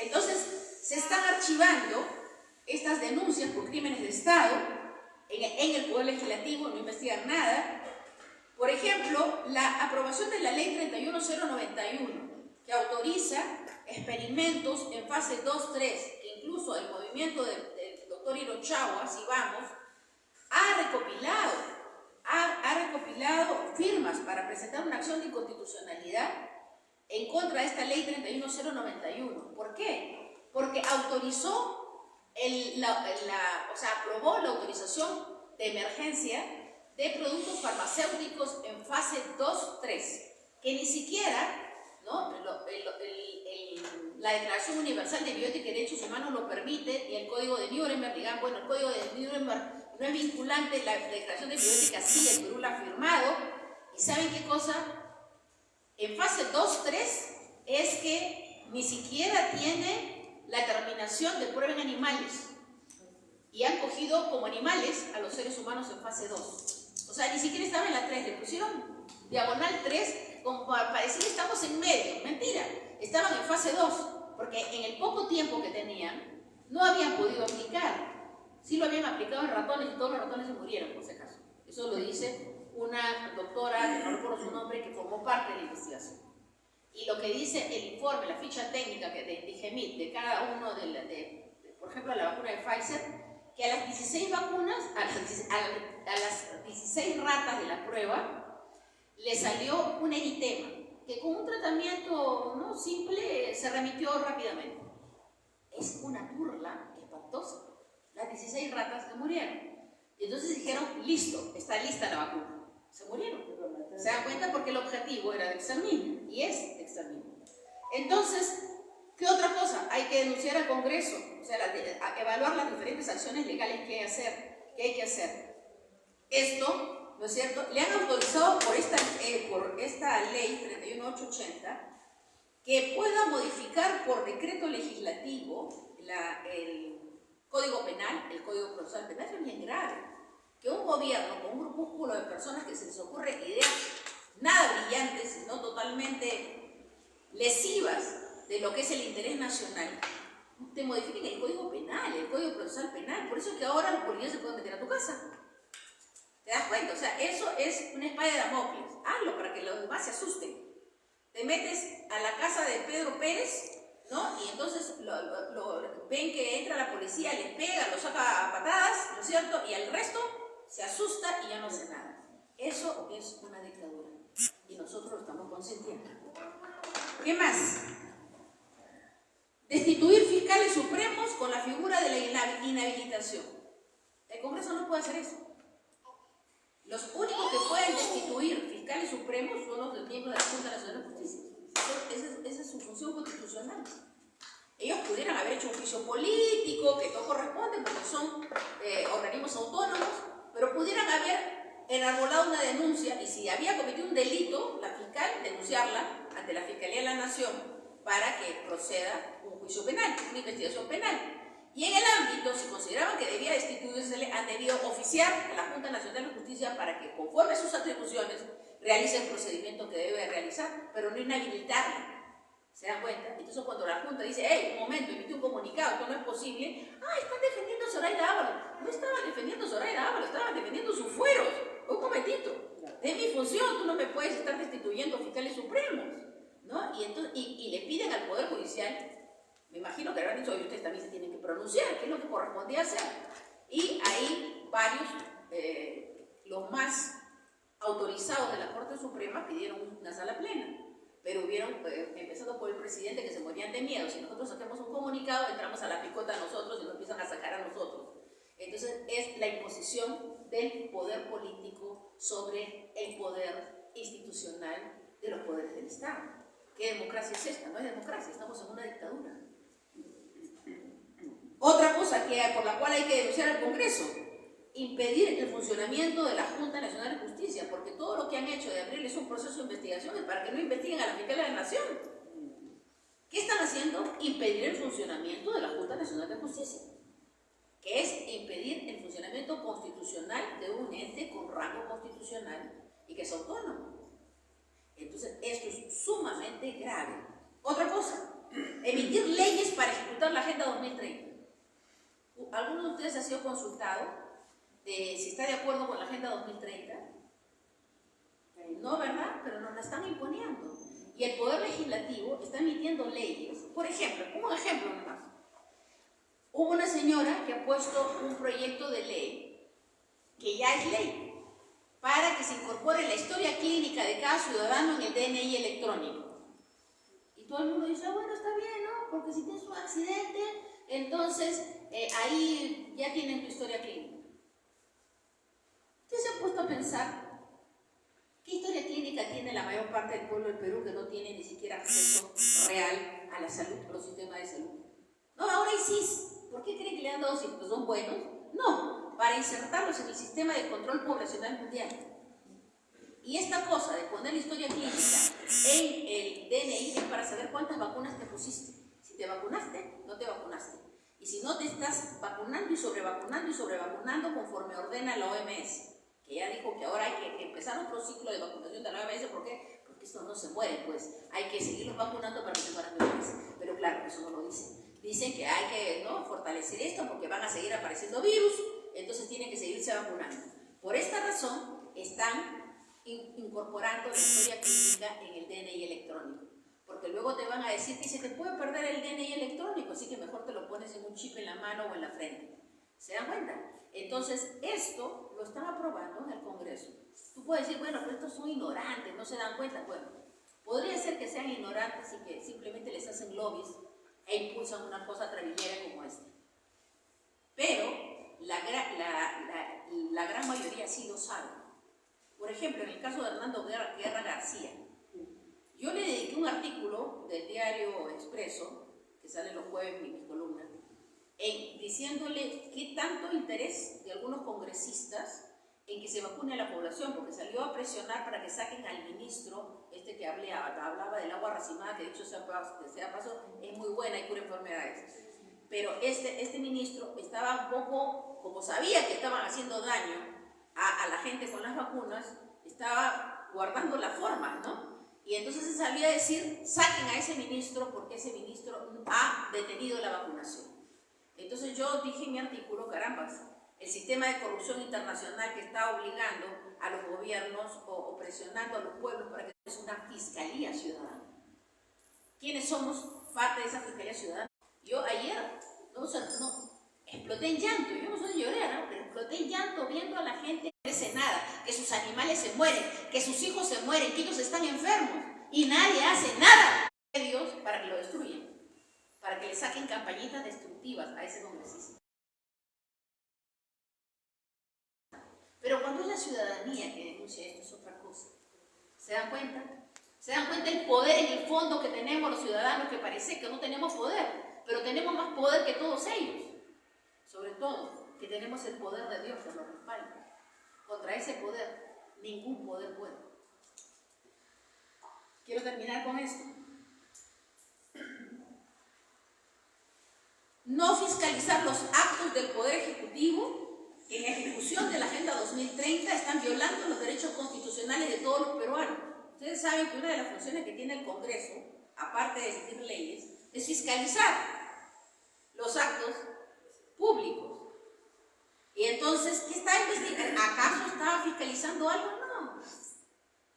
Entonces, se están archivando estas denuncias por crímenes de Estado en el Poder Legislativo, no investigan nada. Por ejemplo, la aprobación de la Ley 31091, que autoriza experimentos en fase 2-3, que incluso el movimiento del doctor Hirochawa, si vamos, ha recopilado firmas para presentar una acción de inconstitucionalidad en contra de esta ley 31091. ¿Por qué? Porque autorizó, aprobó la autorización de emergencia de productos farmacéuticos en fase 2-3, que ni siquiera, ¿no?, la Declaración Universal de Bioética y Derechos Humanos lo permite, y el Código de Nuremberg, digamos, bueno, el Código de Nuremberg no es vinculante, la Declaración de Bioética sí, el Perú la ha firmado, y ¿saben qué cosa? En fase 2-3 es que ni siquiera tiene la terminación de prueba en animales, y han cogido como animales a los seres humanos en fase 2. O sea, ni siquiera estaba en la 3, le pusieron diagonal 3, como para decir estamos en medio. Mentira, estaban en fase 2, porque en el poco tiempo que tenían, no habían podido aplicar. Sí lo habían aplicado en ratones y todos los ratones se murieron, por si acaso. Eso lo dice una doctora, que no recuerdo su nombre, que formó parte de la investigación. Y lo que dice el informe, la ficha técnica de DIGEMIT, de cada uno, por ejemplo, la vacuna de Pfizer, que a las 16 vacunas, a las 16 ratas de la prueba, le salió un eritema, que con un tratamiento, ¿no?, simple se remitió rápidamente. Es una burla espantosa. Las 16 ratas se murieron. Y entonces dijeron, listo, está lista la vacuna. Se murieron. ¿Se dan cuenta? Porque el objetivo era de exterminio, y es de exterminio. Entonces, ¿qué otra cosa? Hay que denunciar al Congreso, o sea, evaluar las diferentes acciones legales que hay que hacer. Esto, ¿no es cierto? Le han autorizado por esta ley 31880 que pueda modificar por decreto legislativo el Código Penal, el Código Procesal Penal. Es bien grave que un gobierno con un grupúsculo de personas que se les ocurre ideas nada brillantes, sino totalmente lesivas de lo que es el interés nacional, te modifiquen el Código Penal, el Código Procesal Penal. Por eso es que ahora los policías se pueden meter a tu casa. ¿Te das cuenta? O sea, eso es una espada de Damocles. Hazlo para que los demás se asusten. Te metes a la casa de Pedro Pérez, ¿no? Y entonces ven que entra la policía, les pega, lo saca a patadas, ¿no es cierto? Y al resto se asusta y ya no hace nada. Eso es una dictadura. Y nosotros lo estamos consentiendo. ¿Qué más? Destituir fiscales supremos con la figura de la inhabilitación. El Congreso no puede hacer eso. Los únicos que pueden destituir fiscales supremos son los miembros de la Junta Nacional de Justicia. Esa es su función constitucional. Ellos pudieran haber hecho un juicio político, que todo corresponde porque son organismos autónomos, pero pudieran haber enarbolado una denuncia, y si había cometido un delito, la fiscal denunciarla ante la Fiscalía de la Nación para que proceda un juicio penal, una investigación penal. Y en el ámbito, si consideraban que debía destituirse, han debido oficiar a la Junta Nacional de Justicia para que, conforme a sus atribuciones, realice el procedimiento que debe realizar, pero no inhabilitarla. ¿Se dan cuenta? Entonces, cuando la Junta dice, hey, un momento, emitió un comunicado, esto no es posible, están defendiendo a Zoraida Ábalos. No estaban defendiendo a Zoraida Ábalos, estaban defendiendo sus fueros. Un momentito, es mi función, tú no me puedes estar destituyendo fiscales supremos, ¿no? Y, entonces, y le piden al Poder Judicial, me imagino que habrán dicho, oye, ustedes también se tienen que pronunciar, que es lo que correspondía hacer. Y ahí varios, los más autorizados de la Corte Suprema, pidieron una sala plena. Pero hubieron, empezando por el presidente, que se morían de miedo. Si nosotros sacamos un comunicado, entramos a la picota nosotros y nos empiezan a sacar a nosotros. Entonces es la imposición del poder político sobre el poder institucional de los poderes del Estado. ¿Qué democracia es esta? No es democracia, estamos en una dictadura. Otra cosa por la cual hay que denunciar al Congreso: impedir el funcionamiento de la Junta Nacional de Justicia, porque todo lo que han hecho de abrirles un proceso de investigación es para que no investiguen a la Fiscalía de la Nación. ¿Qué están haciendo? Impedir el funcionamiento de la Junta Nacional de Justicia, que es impedir el funcionamiento constitucional de un ente con rango constitucional y que es autónomo. Entonces, esto es sumamente grave. Otra cosa, emitir leyes para ejecutar la Agenda 2030. ¿Alguno de ustedes ha sido consultado de si está de acuerdo con la Agenda 2030? No, ¿verdad? Pero nos la están imponiendo. Y el Poder Legislativo está emitiendo leyes. Por ejemplo, un ejemplo nomás. Hubo una señora que ha puesto un proyecto de ley, que ya es ley, para que se incorpore la historia clínica de cada ciudadano en el DNI electrónico. Y todo el mundo dice, bueno, está bien, ¿no? Porque si tienes un accidente, entonces ahí ya tienen tu historia clínica. ¿Usted se ha puesto a pensar qué historia clínica tiene la mayor parte del pueblo del Perú que no tiene ni siquiera acceso real a la salud, a los sistemas de salud? No, ahora hay SIS. ¿Por qué creen que le han dado SIS? Pues son buenos. No, para insertarlos en el sistema de control poblacional mundial. Y esta cosa de poner la historia clínica en el DNI es para saber cuántas vacunas te pusiste. Si te vacunaste, no te vacunaste. Y si no te estás vacunando y sobrevacunando conforme ordena la OMS, que ya dijo que ahora hay que empezar otro ciclo de vacunación de la OMS. ¿Por qué? Porque esto no se muere, pues. Hay que seguirlos vacunando para que se mueran bebés. Pero claro, eso no lo dicen. Dicen que hay que fortalecer esto porque van a seguir apareciendo virus, entonces tienen que seguirse vacunando. Por esta razón están incorporando la historia clínica en el DNI electrónico, porque luego te van a decir que se te puede perder el DNI electrónico, así que mejor te lo pones en un chip en la mano o en la frente. ¿Se dan cuenta? Entonces esto lo están aprobando en el Congreso. Tú puedes decir, bueno, pero estos son ignorantes, no se dan cuenta. Bueno, podría ser que sean ignorantes y que simplemente les hacen lobbies e impulsan una cosa trabillera como esta. Pero la gran mayoría sí lo sabe. Por ejemplo, en el caso de Hernando Guerra García, yo le dediqué un artículo del diario Expreso, que sale los jueves en mis columnas, diciéndole qué tanto interés de algunos congresistas en que se vacune a la población, porque salió a presionar para que saquen al ministro, que hablaba del agua racimada, que dicho sea paso, es muy buena y cura enfermedades. Pero este ministro estaba un poco, como sabía que estaban haciendo daño a la gente con las vacunas, estaba guardando la forma, ¿no? Y entonces se salía a decir, saquen a ese ministro porque ese ministro ha detenido la vacunación. Entonces yo dije en mi artículo, carambas, el sistema de corrupción internacional que está obligando a los gobiernos o presionando a los pueblos para que es una fiscalía ciudadana. ¿Quiénes somos parte de esa fiscalía ciudadana? Yo ayer exploté en llanto, yo no soy llorera, pero exploté en llanto viendo a la gente que no hace nada, que sus animales se mueren, que sus hijos se mueren, que ellos están enfermos y nadie hace nada de Dios para que lo destruyan, para que le saquen campañitas destructivas a ese congresista. Pero cuando es la ciudadanía que denuncia esto es otra cosa. ¿Se dan cuenta? ¿Se dan cuenta el poder en el fondo que tenemos los ciudadanos, que parece que no tenemos poder, pero tenemos más poder que todos ellos? Sobre todo, que tenemos el poder de Dios que nos respalda. Contra ese poder, ningún poder puede. Quiero terminar con esto. No fiscalizar los actos del Poder Ejecutivo que en ejecución de la Agenda 2030 están violando los derechos constitucionales de todos los peruanos. Ustedes saben que una de las funciones que tiene el Congreso, aparte de emitir leyes, es fiscalizar los actos públicos. Y entonces, ¿qué está investigando? ¿Acaso estaba fiscalizando algo? No.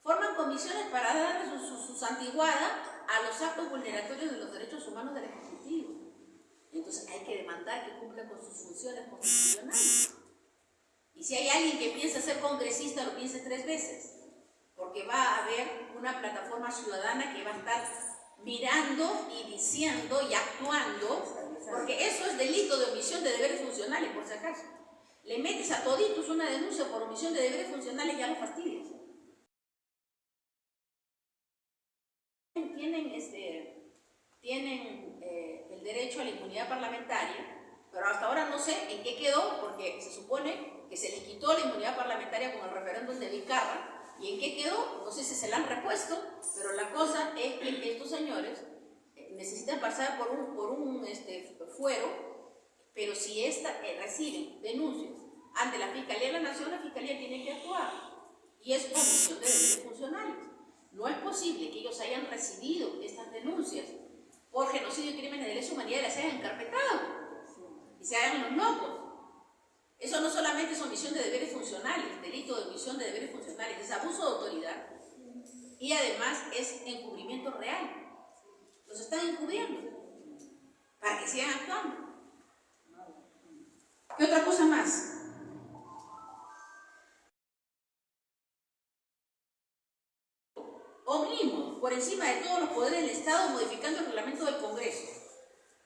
Forman comisiones para darle su santiguada a los actos vulneratorios de los derechos humanos del Ejecutivo. Entonces hay que demandar que cumpla con sus funciones constitucionales. Y si hay alguien que piensa ser congresista, lo piense 3 veces, porque va a haber una plataforma ciudadana que va a estar mirando y diciendo y actuando, porque eso es delito de omisión de deberes funcionales, por si acaso. Le metes a toditos una denuncia por omisión de deberes funcionales y ya lo fastidias. Tienen el derecho a la inmunidad parlamentaria, pero hasta ahora no sé en qué quedó, porque se supone que se les quitó la inmunidad parlamentaria con el referéndum de Vizcarra, y en qué quedó, no sé si se la han repuesto, pero la cosa es que estos señores necesitan pasar por un fuero, pero si reciben denuncias ante la Fiscalía de la Nación, la Fiscalía tiene que actuar, y es omisión de deberes funcionales. No es posible que ellos hayan recibido estas denuncias por genocidio y crímenes de lesa humanidad y las hayan encarpetado y se hagan los locos. Eso no solamente es omisión de deberes funcionales, delito de omisión de deberes funcionales, es abuso de autoridad y además es encubrimiento real. Los están encubriendo para que sigan actuando. ¿Qué otra cosa más? Omnismo, por encima de todos los poderes del Estado, modificando el reglamento del Congreso.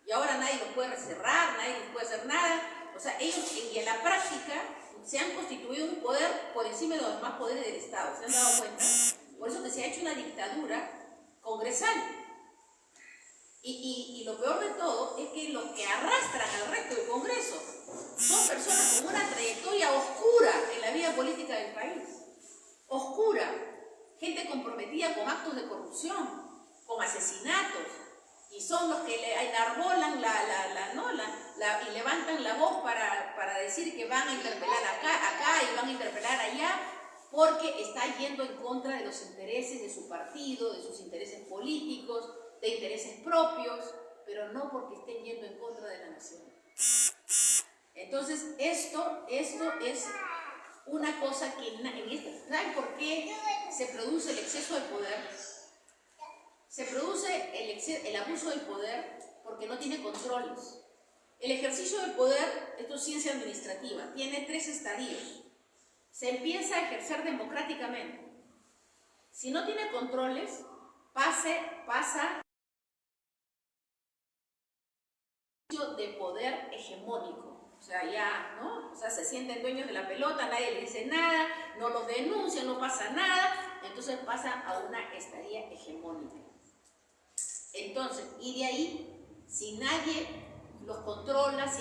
Y ahora nadie los puede cerrar, nadie les puede hacer nada. O sea, ellos y en la práctica se han constituido un poder por encima de los demás poderes del Estado. ¿Se han dado cuenta? Por eso que se ha hecho una dictadura congresal. Y lo peor de todo es que los que arrastran al resto del Congreso son personas con una trayectoria oscura en la vida política del país. Oscura. Gente comprometida con actos de corrupción, con asesinatos, y son los que le enarbolan y levantan la voz para decir que van a interpelar acá y van a interpelar allá, porque está yendo en contra de los intereses de su partido, de sus intereses políticos, de intereses propios, pero no porque estén yendo en contra de la nación. Entonces, esto es una cosa que ¿saben por qué se produce el exceso de poder? Se produce el abuso del poder porque no tiene controles. El ejercicio del poder, esto es ciencia administrativa, tiene 3 estadios. Se empieza a ejercer democráticamente. Si no tiene controles, pasa de poder hegemónico. O sea, ya, ¿no? O sea, se sienten dueños de la pelota, nadie le dice nada, no los denuncian, no pasa nada, entonces pasa a una estadía hegemónica. Entonces, y de ahí, si nadie los controla,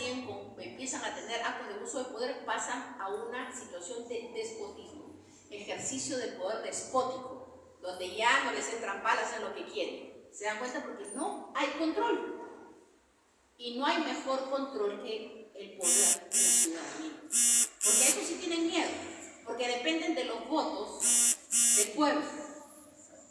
empiezan a tener actos de uso de poder, pasan a una situación de despotismo, ejercicio del poder despótico, donde ya no les entran balas, hacen lo que quieren. ¿Se dan cuenta? Porque no hay control. Y no hay mejor control que el poder de la ciudadanía. Porque a eso sí tienen miedo, porque dependen de los votos del pueblo.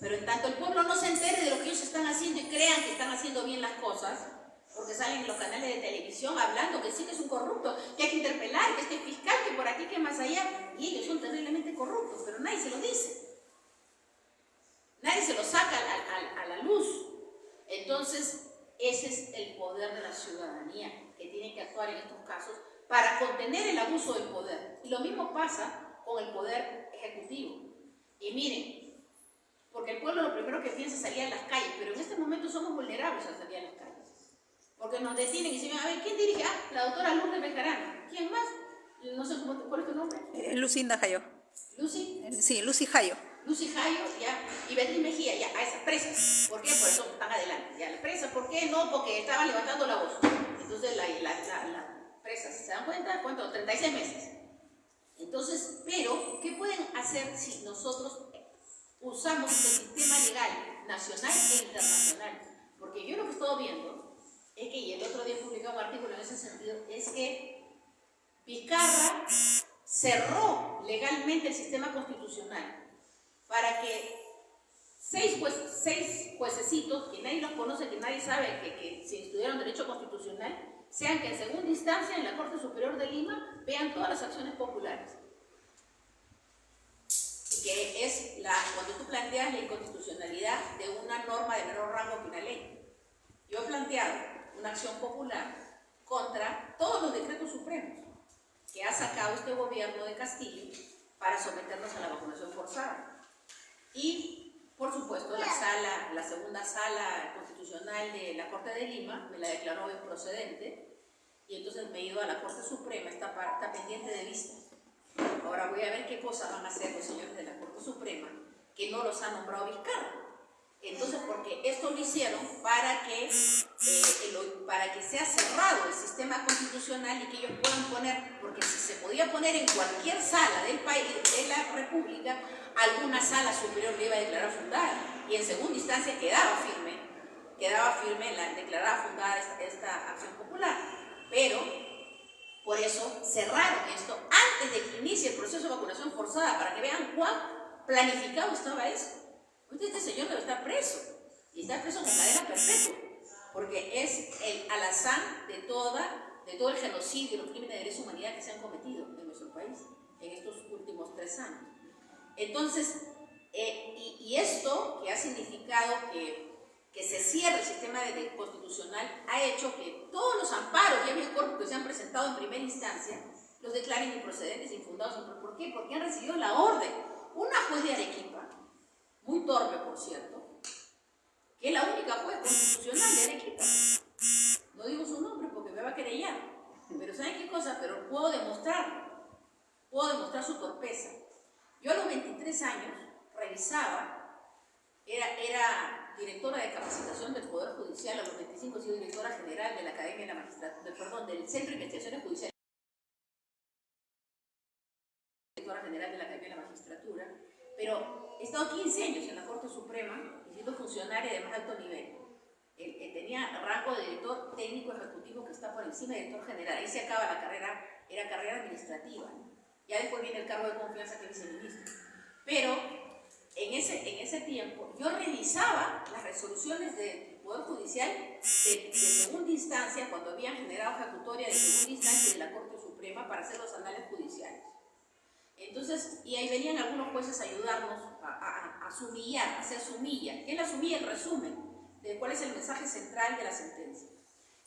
Pero en tanto el pueblo no se entere de lo que ellos están haciendo y crean que están haciendo bien las cosas, porque salen en los canales de televisión hablando que sí que es un corrupto, que hay que interpelar, que este es fiscal, que por aquí, que más allá, y ellos son terriblemente corruptos, pero nadie se lo dice. Nadie se lo saca a la luz. Entonces, ese es el poder de la ciudadanía, que tiene que actuar en estos casos para contener el abuso del poder. Y lo mismo pasa con el poder ejecutivo. Y miren, porque el pueblo lo primero que piensa es salir a las calles, pero en este momento somos vulnerables a salir a las calles. Porque nos detienen y dicen, a ver, ¿quién dirige? Ah, la doctora Lourdes Bejarano. ¿Quién más? No sé cuál es tu nombre. Lucinda Jayo. ¿Lucy? Sí, Lucy Jayo. Lucy Jayo, ya, y Beatriz Mejía, ya, a esas presas. ¿Por qué? Por eso están adelante. Ya, las presas, ¿por qué? No, porque estaban levantando la voz. Entonces, las presas, ¿se dan cuenta? ¿Cuánto? 36 meses. Entonces, pero, ¿qué pueden hacer si nosotros usamos el sistema legal nacional e internacional? Porque yo lo que he estado viendo es que, y el otro día publicaba un artículo en ese sentido, es que Vizcarra cerró legalmente el sistema constitucional para que 6 juececitos, que nadie los conoce, que nadie sabe que se estudiaron Derecho Constitucional, sean que en segunda instancia en la Corte Superior de Lima vean todas las acciones populares. Que es cuando tú planteas la inconstitucionalidad de una norma de menor rango que una ley. Yo he planteado una acción popular contra todos los decretos supremos que ha sacado este gobierno de Castillo para someternos a la vacunación forzada. Y, por supuesto, la segunda sala constitucional de la Corte de Lima me la declaró improcedente, y entonces me he ido a la Corte Suprema, está pendiente de vista. Ahora voy a ver qué cosas van a hacer los señores de la Corte Suprema, que no los ha nombrado Vizcarra. Entonces, porque esto lo hicieron para que sea cerrado el sistema constitucional y que ellos puedan poner, porque si se podía poner en cualquier sala del país, de la República, alguna sala superior le iba a declarar fundada, y en segunda instancia quedaba firme la declarada fundada esta acción popular. Pero por eso cerraron esto antes de que inicie el proceso de vacunación forzada, para que vean cuán planificado estaba eso. Este señor debe estar preso, y está preso con cadena perpetua, porque es el alazán de todo el genocidio y los crímenes de lesa humanidad que se han cometido en nuestro país en estos últimos 3 años. Entonces, y esto que ha significado que que se cierre el sistema constitucional ha hecho que todos los amparos y habeas corpus que se han presentado en primera instancia los declaren improcedentes, infundados. ¿Por qué? Porque han recibido la orden. Una juez de Arequipa, muy torpe por cierto, que es la única juez constitucional de Arequipa. No digo su nombre porque me va a querellar, pero ¿saben qué cosa? Pero puedo demostrar su torpeza. Yo a los 23 años revisaba, era directora de capacitación del Poder Judicial, a los 25 he sido directora general de la Academia de la Magistratura, del Centro de Investigaciones Judiciales, directora general de la Academia de la Magistratura, pero he estado 15 años en la Corte Suprema y siendo funcionaria de más alto nivel. Tenía rango de director técnico ejecutivo que está por encima de director general. Ahí se acaba la carrera, era carrera administrativa. Ya después viene el cargo de confianza que es viceministro. Pero en ese tiempo yo revisaba las resoluciones del Poder Judicial de segunda instancia, cuando habían generado ejecutoria de segunda instancia de la Corte Suprema para hacer los anales judiciales. Entonces, y ahí venían algunos jueces a ayudarnos a sumillar, a hacer sumilla. ¿Qué es la sumilla? El resumen de cuál es el mensaje central de la sentencia.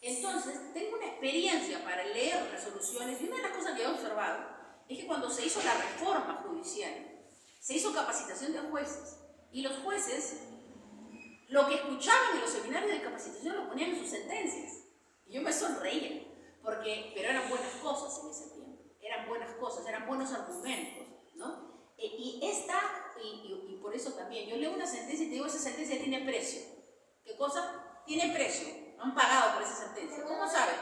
Entonces, tengo una experiencia para leer resoluciones y una de las cosas que he observado es que cuando se hizo la reforma judicial, se hizo capacitación de jueces y los jueces lo que escuchaban en los seminarios de capacitación lo ponían en sus sentencias. Y yo me sonreía, pero eran buenas cosas en ese tiempo, eran buenas cosas, eran buenos argumentos, ¿no? Y por eso también, yo leo una sentencia y te digo, esa sentencia tiene precio. ¿Qué cosa? Tiene precio. No han pagado por esa sentencia. ¿Cómo saben?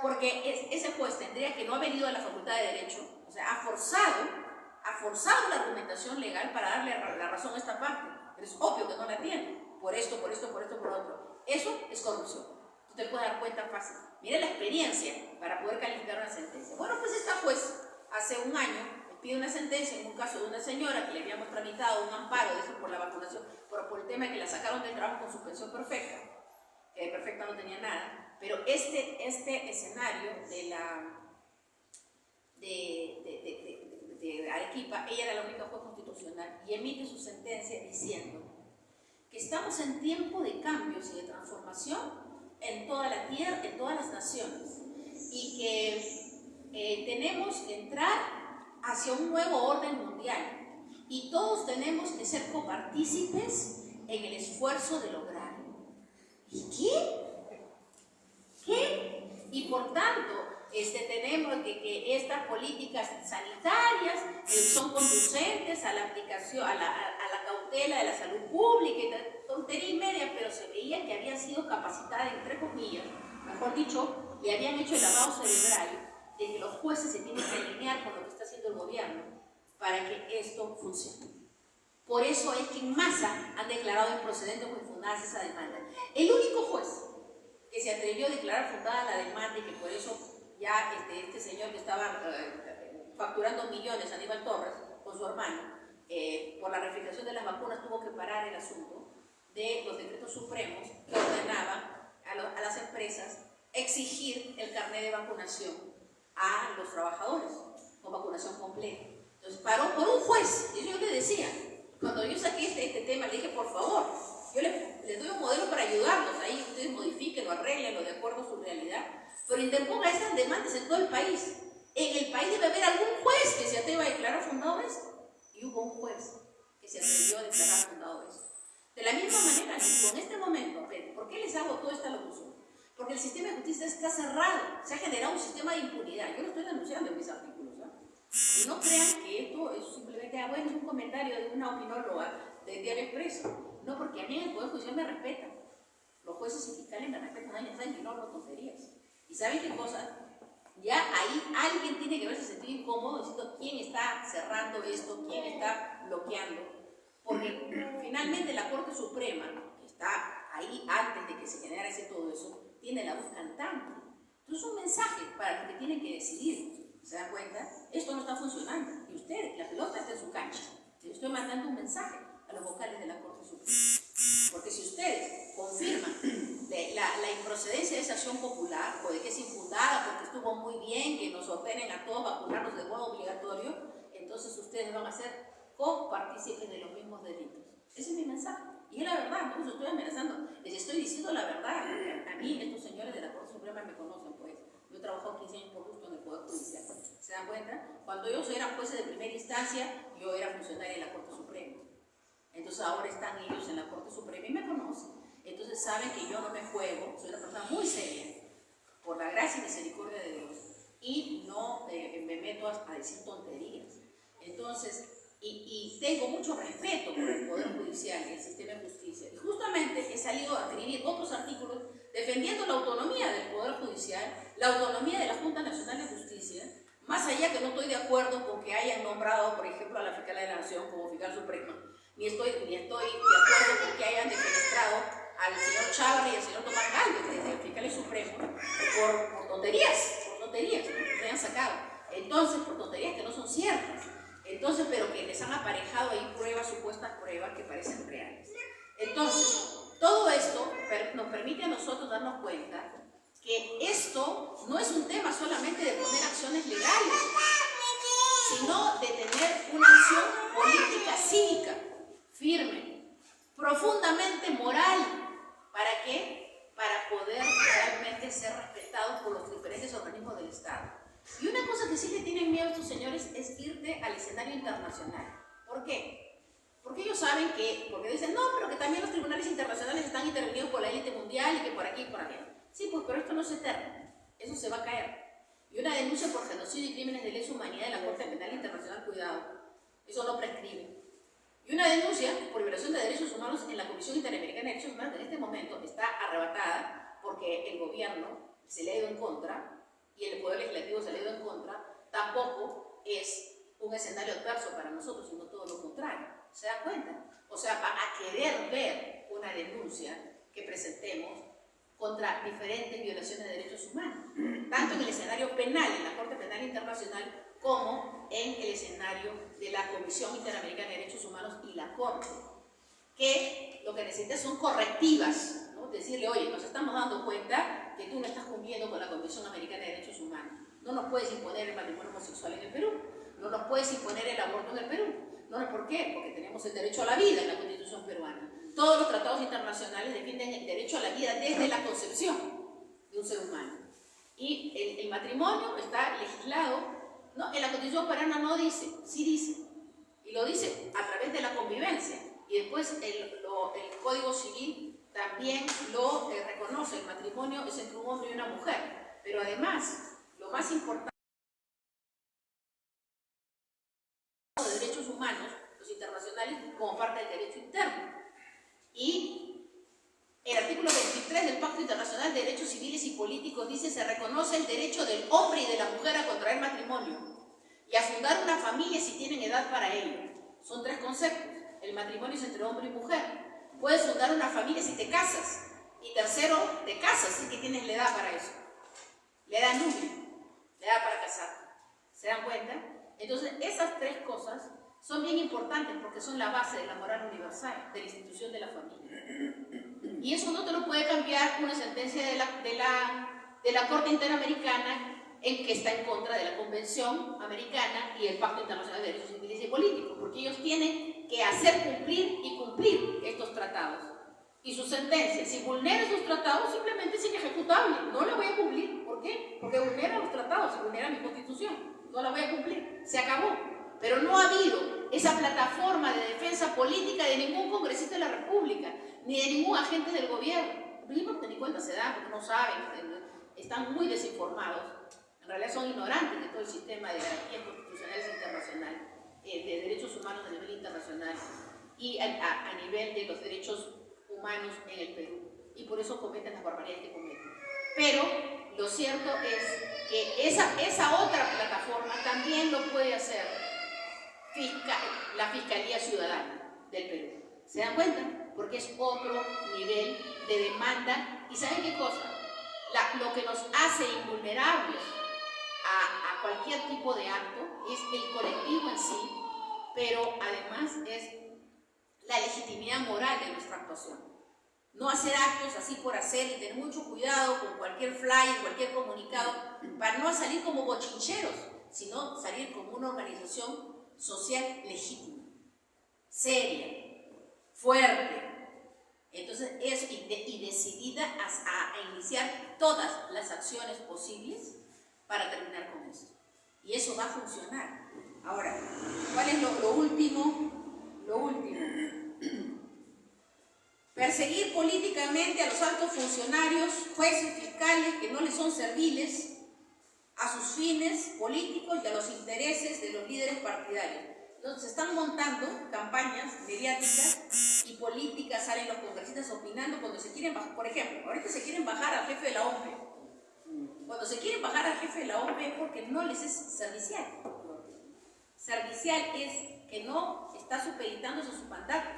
Porque ese juez tendría que no haber ido a la Facultad de Derecho, o sea, ha forzado la argumentación legal para darle la razón a esta parte. Pero es obvio que no la tiene. Por esto, por otro. Eso es corrupción. Tú te puedes dar cuenta fácil. Mira la experiencia para poder calificar una sentencia. Bueno, pues esta juez, hace un año, pide una sentencia en un caso de una señora que le habíamos tramitado un amparo de eso por la vacunación, por el tema de que la sacaron del trabajo con suspensión perfecta, que de perfecta no tenía nada, pero este escenario de Arequipa, ella era la única juez constitucional y emite su sentencia diciendo que estamos en tiempo de cambios y de transformación en toda la tierra, en todas las naciones, y que tenemos que entrar hacia un nuevo orden mundial y todos tenemos que ser copartícipes en el esfuerzo de lograrlo. ¿Y qué? Y por tanto, tenemos que estas políticas sanitarias son conducentes a la aplicación, a la cautela de la salud pública y tontería y media, pero se veía que había sido capacitada, entre comillas, mejor dicho, le habían hecho el lavado cerebral de que los jueces se tienen que alinear con lo que está haciendo el gobierno para que esto funcione. Por eso es que en masa han declarado improcedente o infundadas esa demanda. El único juez que se atrevió a declarar fundada la demanda y que por eso ya este señor que estaba facturando millones, Aníbal Torres, con su hermano, por la refrigeración de las vacunas tuvo que parar el asunto de los decretos supremos que ordenaban a las empresas exigir el carnet de vacunación a los trabajadores con vacunación completa. Entonces paró por un juez, y yo le decía, cuando yo saqué este tema, le dije, por favor, yo les doy un modelo para ayudarlos, ahí ustedes modifíquenlo, arréglenlo de acuerdo a su realidad, pero interponga estas demandas en todo el país. En el país debe haber algún juez que se atreva a declarar fundado esto, y hubo un juez que se atrevió a declarar fundado esto. De la misma manera, en este momento, ¿por qué les hago toda esta locución? Porque el sistema de justicia está cerrado, se ha generado un sistema de impunidad. Yo lo estoy denunciando en mis artículos, ¿no? Y no crean que esto es simplemente, bueno, es un comentario de una opinóloga del Diario Expreso. No, porque a mí en el Poder Judicial me respetan. Los jueces y fiscales me respetan, ya saben que no hablo tonterías. ¿Y saben qué cosa? Ya ahí alguien tiene que verse sentido incómodo diciendo quién está cerrando esto, quién está bloqueando. Porque finalmente la Corte Suprema, que está ahí antes de que se generase todo eso, tiene la voz cantante. Entonces es un mensaje para los que tienen que decidir. ¿Se dan cuenta? Esto no está funcionando. Y ustedes, la pelota está en su cancha. Yo estoy mandando un mensaje a los vocales de la Corte Suprema. Porque si ustedes confirman la improcedencia de esa acción popular, o de que es infundada porque estuvo muy bien que nos ordenen a todos vacunarnos de modo obligatorio, entonces ustedes van a ser copartícipes de los mismos delitos. Ese es mi mensaje. Y es la verdad, no los estoy amenazando, les estoy diciendo la verdad. A mí, estos señores de la Corte Suprema me conocen, pues. Yo he trabajado 15 años por gusto en el Poder Judicial. ¿Se dan cuenta? Cuando ellos eran jueces de primera instancia, yo era funcionaria de la Corte Suprema. Entonces ahora están ellos en la Corte Suprema y me conocen. Entonces saben que yo no me juego, soy una persona muy seria, por la gracia y misericordia de Dios, y no me meto a decir tonterías. Entonces, y tengo mucho respeto por el Poder Judicial y el sistema de justicia. Y justamente he salido a escribir otros artículos defendiendo la autonomía del Poder Judicial, la autonomía de la Junta Nacional de Justicia, más allá que no estoy de acuerdo con que hayan nombrado, por ejemplo, a la Fiscal de la Nación como fiscal suprema, ni estoy de acuerdo con que hayan defenestrado al señor Chávarri y al señor Tomás Gálvez desde el fiscal supremo por tonterías, ¿no? Que han sacado. Entonces, por tonterías que no son ciertas. Entonces, pero que les han aparejado ahí pruebas, supuestas pruebas que parecen reales. Entonces, todo esto nos permite a nosotros darnos cuenta que esto no es un tema solamente de poner acciones legales, sino de tener una acción política cívica, firme, profundamente moral. ¿Para qué? Para poder realmente ser respetados por los diferentes organismos del Estado. Y una cosa que sí le tienen miedo a estos señores es irte al escenario internacional. ¿Por qué? Porque ellos saben que, porque dicen, no, pero que también los tribunales internacionales están intervenidos por la élite mundial y que por aquí y por allá. Sí, pues, pero esto no es eterno, eso se va a caer. Y una denuncia por genocidio y crímenes de lesa humanidad en la Corte Penal Internacional, cuidado, eso no prescribe. Y una denuncia por violación de derechos humanos en la Comisión Interamericana de Derechos Humanos, que en este momento está arrebatada porque el gobierno se le ha ido en contra y el Poder Legislativo se le ha ido en contra, tampoco es un escenario adverso para nosotros, sino todo lo contrario. ¿Se dan cuenta? O sea, a querer ver una denuncia que presentemos contra diferentes violaciones de derechos humanos, tanto en el escenario penal, en la Corte Penal Internacional, como en el escenario de la Comisión Interamericana de Derechos Humanos y la Corte, que lo que necesita son correctivas, ¿no? Decirle, oye, nos estamos dando cuenta que tú no estás cumpliendo con la Comisión Americana de Derechos Humanos, no nos puedes imponer el matrimonio homosexual en el Perú, no nos puedes imponer el aborto en el Perú. No, ¿por qué? Porque tenemos el derecho a la vida en la Constitución peruana. Todos los tratados internacionales defienden el derecho a la vida desde la concepción de un ser humano. Y el matrimonio está legislado, ¿no? En la Constitución peruana no dice, sí dice, y lo dice a través de la convivencia. Y después el Código Civil también lo reconoce, el matrimonio es entre un hombre y una mujer. Pero además, lo más importante, de derechos humanos, los internacionales, como parte del derecho interno. Y el artículo 23 del Pacto Internacional de Derechos Civiles y Políticos dice: se reconoce el derecho del hombre y de la mujer a contraer matrimonio y a fundar una familia si tienen edad para ello. Son tres conceptos. El matrimonio es entre hombre y mujer. Puedes fundar una familia si te casas. Y tercero, te casas si que tienes la edad para eso. La edad nubia, la edad para casarte. ¿Se dan cuenta? Entonces, esas tres cosas son bien importantes porque son la base de la moral universal, de la institución de la familia. Y eso no te lo puede cambiar una sentencia de la Corte Interamericana en que está en contra de la Convención Americana y el Pacto Internacional de Derechos Civiles y Políticos, porque ellos tienen que hacer cumplir y cumplir estos tratados. Y su sentencia, si vulnera esos tratados, simplemente es inejecutable. No la voy a cumplir. ¿Por qué? Porque vulnera los tratados, vulnera mi Constitución. No la voy a cumplir. Se acabó. Pero no ha habido esa plataforma de defensa política de ningún congresista de la República, ni de ningún agente del gobierno. Primero que ni cuenta se da, porque no saben, están muy desinformados. En realidad son ignorantes de todo el sistema de garantías constitucionales internacionales, de derechos humanos a nivel internacional y a nivel de los derechos humanos en el Perú. Y por eso cometen las barbaridades que cometen. Pero lo cierto es que esa otra plataforma también lo puede hacer la Fiscalía Ciudadana del Perú. ¿Se dan cuenta? Porque es otro nivel de demanda. ¿Y saben qué cosa? Lo que nos hace invulnerables a cualquier tipo de acto es el colectivo en sí, pero además es la legitimidad moral de nuestra actuación. No hacer actos así por hacer y tener mucho cuidado con cualquier flyer, cualquier comunicado, para no salir como bochincheros, sino salir como una organización social legítima, seria, fuerte. Entonces, eso, y decidida a iniciar todas las acciones posibles para terminar con esto. Y eso va a funcionar. Ahora, ¿cuál es lo último? Lo último. Perseguir políticamente a los altos funcionarios, jueces, fiscales que no les son serviles a sus fines políticos y a los intereses de los líderes partidarios. Entonces se están montando campañas mediáticas y políticas, salen los congresistas opinando cuando se quieren bajar. Por ejemplo, ahorita se quieren bajar al jefe de la OMPE. Cuando se quieren bajar al jefe de la OMPE es porque no les es servicial. Servicial es que no está supeditándose a sus mandatos.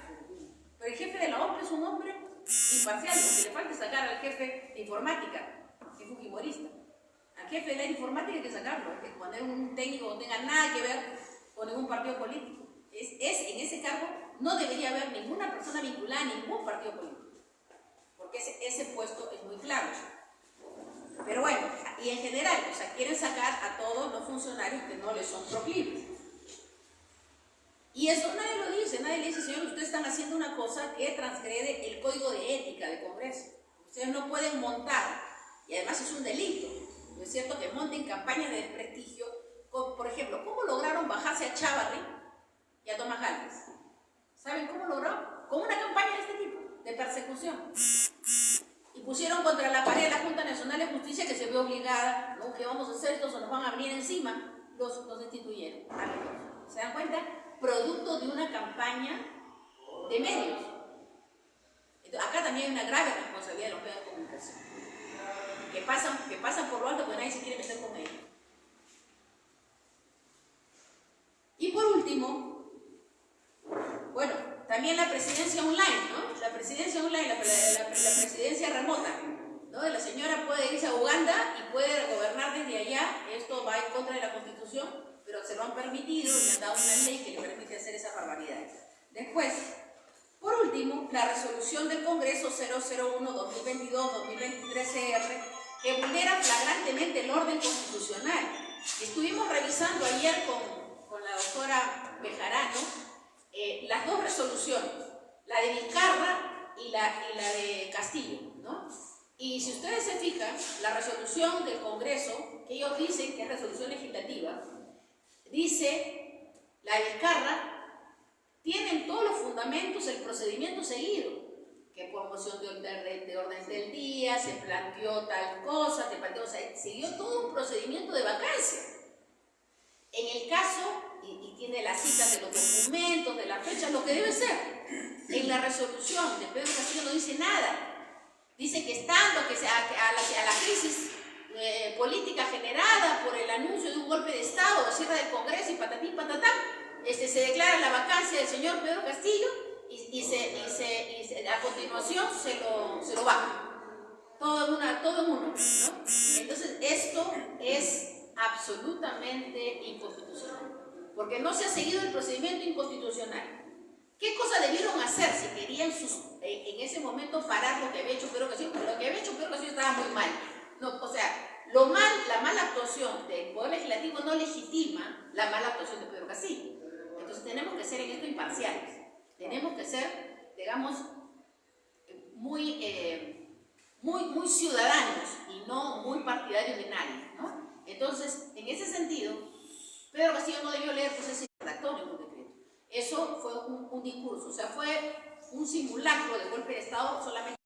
Pero el jefe de la OMPE es un hombre imparcial, lo que le falta es sacar al jefe de informática, que es fujimorista. Al jefe de la informática hay que sacarlo, hay que poner un técnico que no tenga nada que ver con ningún partido político. En ese cargo no debería haber ninguna persona vinculada a ningún partido político, porque ese puesto es muy claro. Pero bueno, y en general, o sea, quieren sacar a todos los funcionarios que no les son proclives. Y eso nadie lo dice, nadie le dice, señor, ustedes están haciendo una cosa que transgrede el código de ética del Congreso. Ustedes no pueden montar, y además es un delito, ¿no es cierto?, que monten campañas de desprestigio. Por ejemplo, ¿cómo lograron bajarse a Chávarri y a Tomás Gálvez? ¿Saben cómo lograron? Con una campaña de este tipo, de persecución. Y pusieron contra la pared la Junta Nacional de Justicia, que se vio obligada, ¿no?, ¿qué vamos a hacer? Estos se nos van a venir encima. Los destituyeron. ¿Se dan cuenta? Producto de una campaña de medios. Entonces, acá también hay una grave responsabilidad de los medios de comunicación, que pasan por lo alto porque nadie se quiere meter con ellos. Y por último, bueno, también la presidencia online, ¿no? La presidencia online, la presidencia remota, ¿no? La señora puede irse a Uganda y puede gobernar desde allá. Esto va en contra de la Constitución, pero se lo han permitido y han dado una ley que le permite hacer esas barbaridades. Después, por último, la resolución del Congreso 001-2022-2023-CR, que vulnera flagrantemente el orden constitucional. Estuvimos revisando ayer con la doctora Bejarano las dos resoluciones, la de Vizcarra y la de Castillo, ¿no? Y si ustedes se fijan, la resolución del Congreso, que ellos dicen que es resolución legislativa, dice, la de Vizcarra, tienen todos los fundamentos el procedimiento seguido, que por moción de orden del día, se planteó tal cosa, o sea, siguió todo un procedimiento de vacancia. En el caso, y tiene las citas de los documentos, de las fechas, lo que debe ser, en la resolución de Pedro Castillo no dice nada. Dice que estando a la crisis política generada por el anuncio de un golpe de Estado, de cierre del Congreso y patatín patatán, se declara la vacancia del señor Pedro Castillo y a continuación se lo baja. Todo en uno, ¿no? Entonces, esto es absolutamente inconstitucional, porque no se ha seguido el procedimiento inconstitucional. ¿Qué cosa debieron hacer si querían en ese momento parar lo que había hecho Pedro Castillo? Porque lo que había hecho Pedro Castillo estaba muy mal. No, o sea, la mala actuación del Poder Legislativo no legitima la mala actuación de Pedro Castillo. Entonces tenemos que ser en esto imparciales. Tenemos que ser, digamos, muy ciudadanos y no muy partidarios de nadie, ¿no? Entonces, en ese sentido, Pedro Castillo no debió leer proceso redactorio en un decreto. Eso fue un discurso, o sea, fue un simulacro de golpe de Estado. Solamente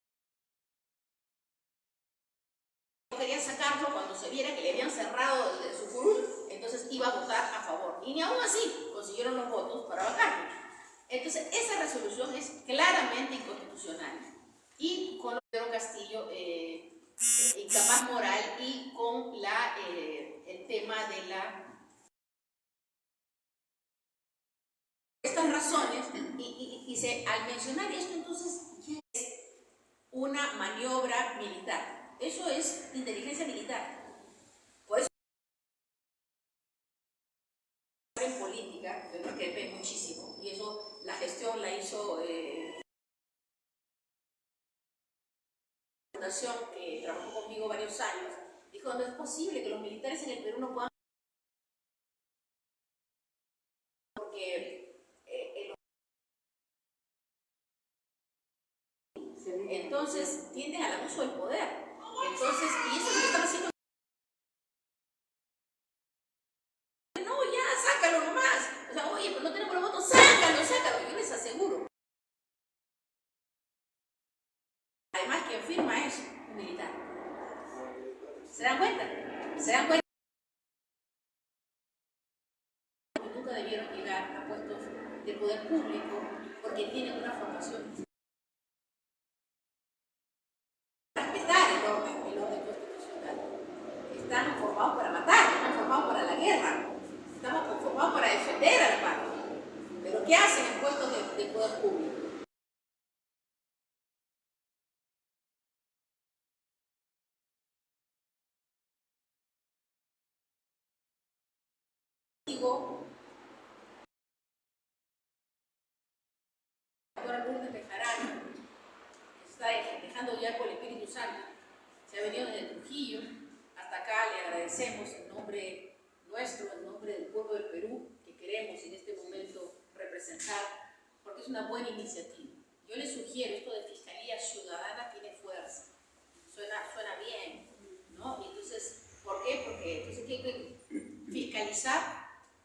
quería sacarlo cuando se viera que le habían cerrado su curul, entonces iba a votar a favor. Y ni aún así consiguieron los votos para bajarlo. Entonces, esa resolución es claramente inconstitucional. Y con Pedro Castillo, incapaz moral, y con el tema de estas razones, al mencionar esto, entonces es una maniobra militar. Eso es inteligencia militar. Por eso en política, yo creo que ve muchísimo, y eso la gestión la hizo la fundación que trabajó conmigo varios años. Dijo, no es posible que los militares en el Perú no puedan, porque Entonces tienden al abuso del poder. Entonces, y eso es lo que están haciendo. No, ya, sácalo nomás. O sea, oye, pero no tenemos los votos, sácalo, sácalo. Yo les aseguro. Además, quien firma es un militar. ¿Se dan cuenta? ¿Se dan cuenta? Nunca debieron llegar a puestos de poder público porque tienen una formación. Respetar el orden constitucional. Están formados para matar, están formados para la guerra, estamos formados para defender al patria. Pero ¿qué hacen en puestos de poder público? Ahora Lourdes Bejarano está dejando ya por el Espíritu Santo. Se ha venido desde Trujillo hasta acá. Le agradecemos en nombre nuestro, en nombre del pueblo del Perú, que queremos en este momento representar, porque es una buena iniciativa. Yo les sugiero, esto de Fiscalía Ciudadana tiene fuerza, suena bien, ¿no? Y entonces, ¿por qué? Porque entonces, fiscalizar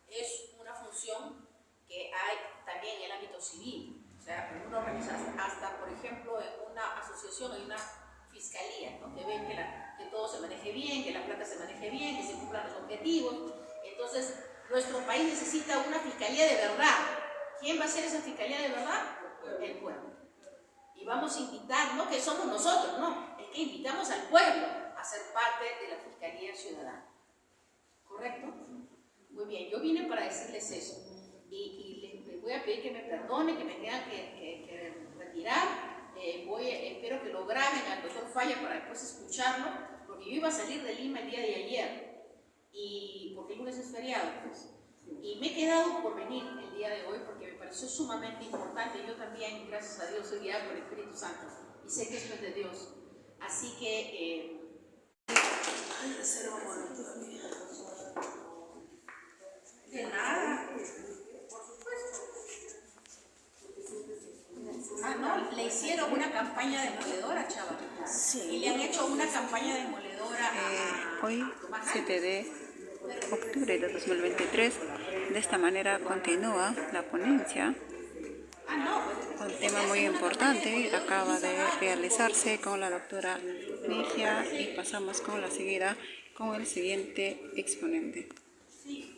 es una función que hay también en el ámbito civil. O sea, en una organización, hasta por ejemplo en una asociación hay una fiscalía, ¿no? Que ven que todo se maneje bien, que la plata se maneje bien, que se cumplan los objetivos. Entonces, nuestro país necesita una fiscalía de verdad. ¿Quién va a ser esa fiscalía de verdad? El pueblo. Y vamos a invitar, no que somos nosotros, no, es que invitamos al pueblo a ser parte de la Fiscalía Ciudadana. ¿Correcto? Muy bien, yo vine para decirles eso. Y les voy a pedir que me perdonen, que me tengan que retirar. Espero que lo graben al doctor Falla para después escucharlo, porque yo iba a salir de Lima el día de ayer, y porque el lunes es feriado, pues. Y me he quedado por venir el día de hoy porque me pareció sumamente importante. Yo también, gracias a Dios, soy guiada por el Espíritu Santo y sé que esto es de Dios. Así que... de nada, por supuesto. Ah, no, le hicieron una campaña demoledora, chaval. Sí. Y le han hecho una campaña demoledora a Hoy, Tomás 7 de octubre de 2023, de esta manera continúa la ponencia. Un tema muy importante acaba de realizarse con la doctora Ligia y pasamos con la seguida con el siguiente exponente. Sí.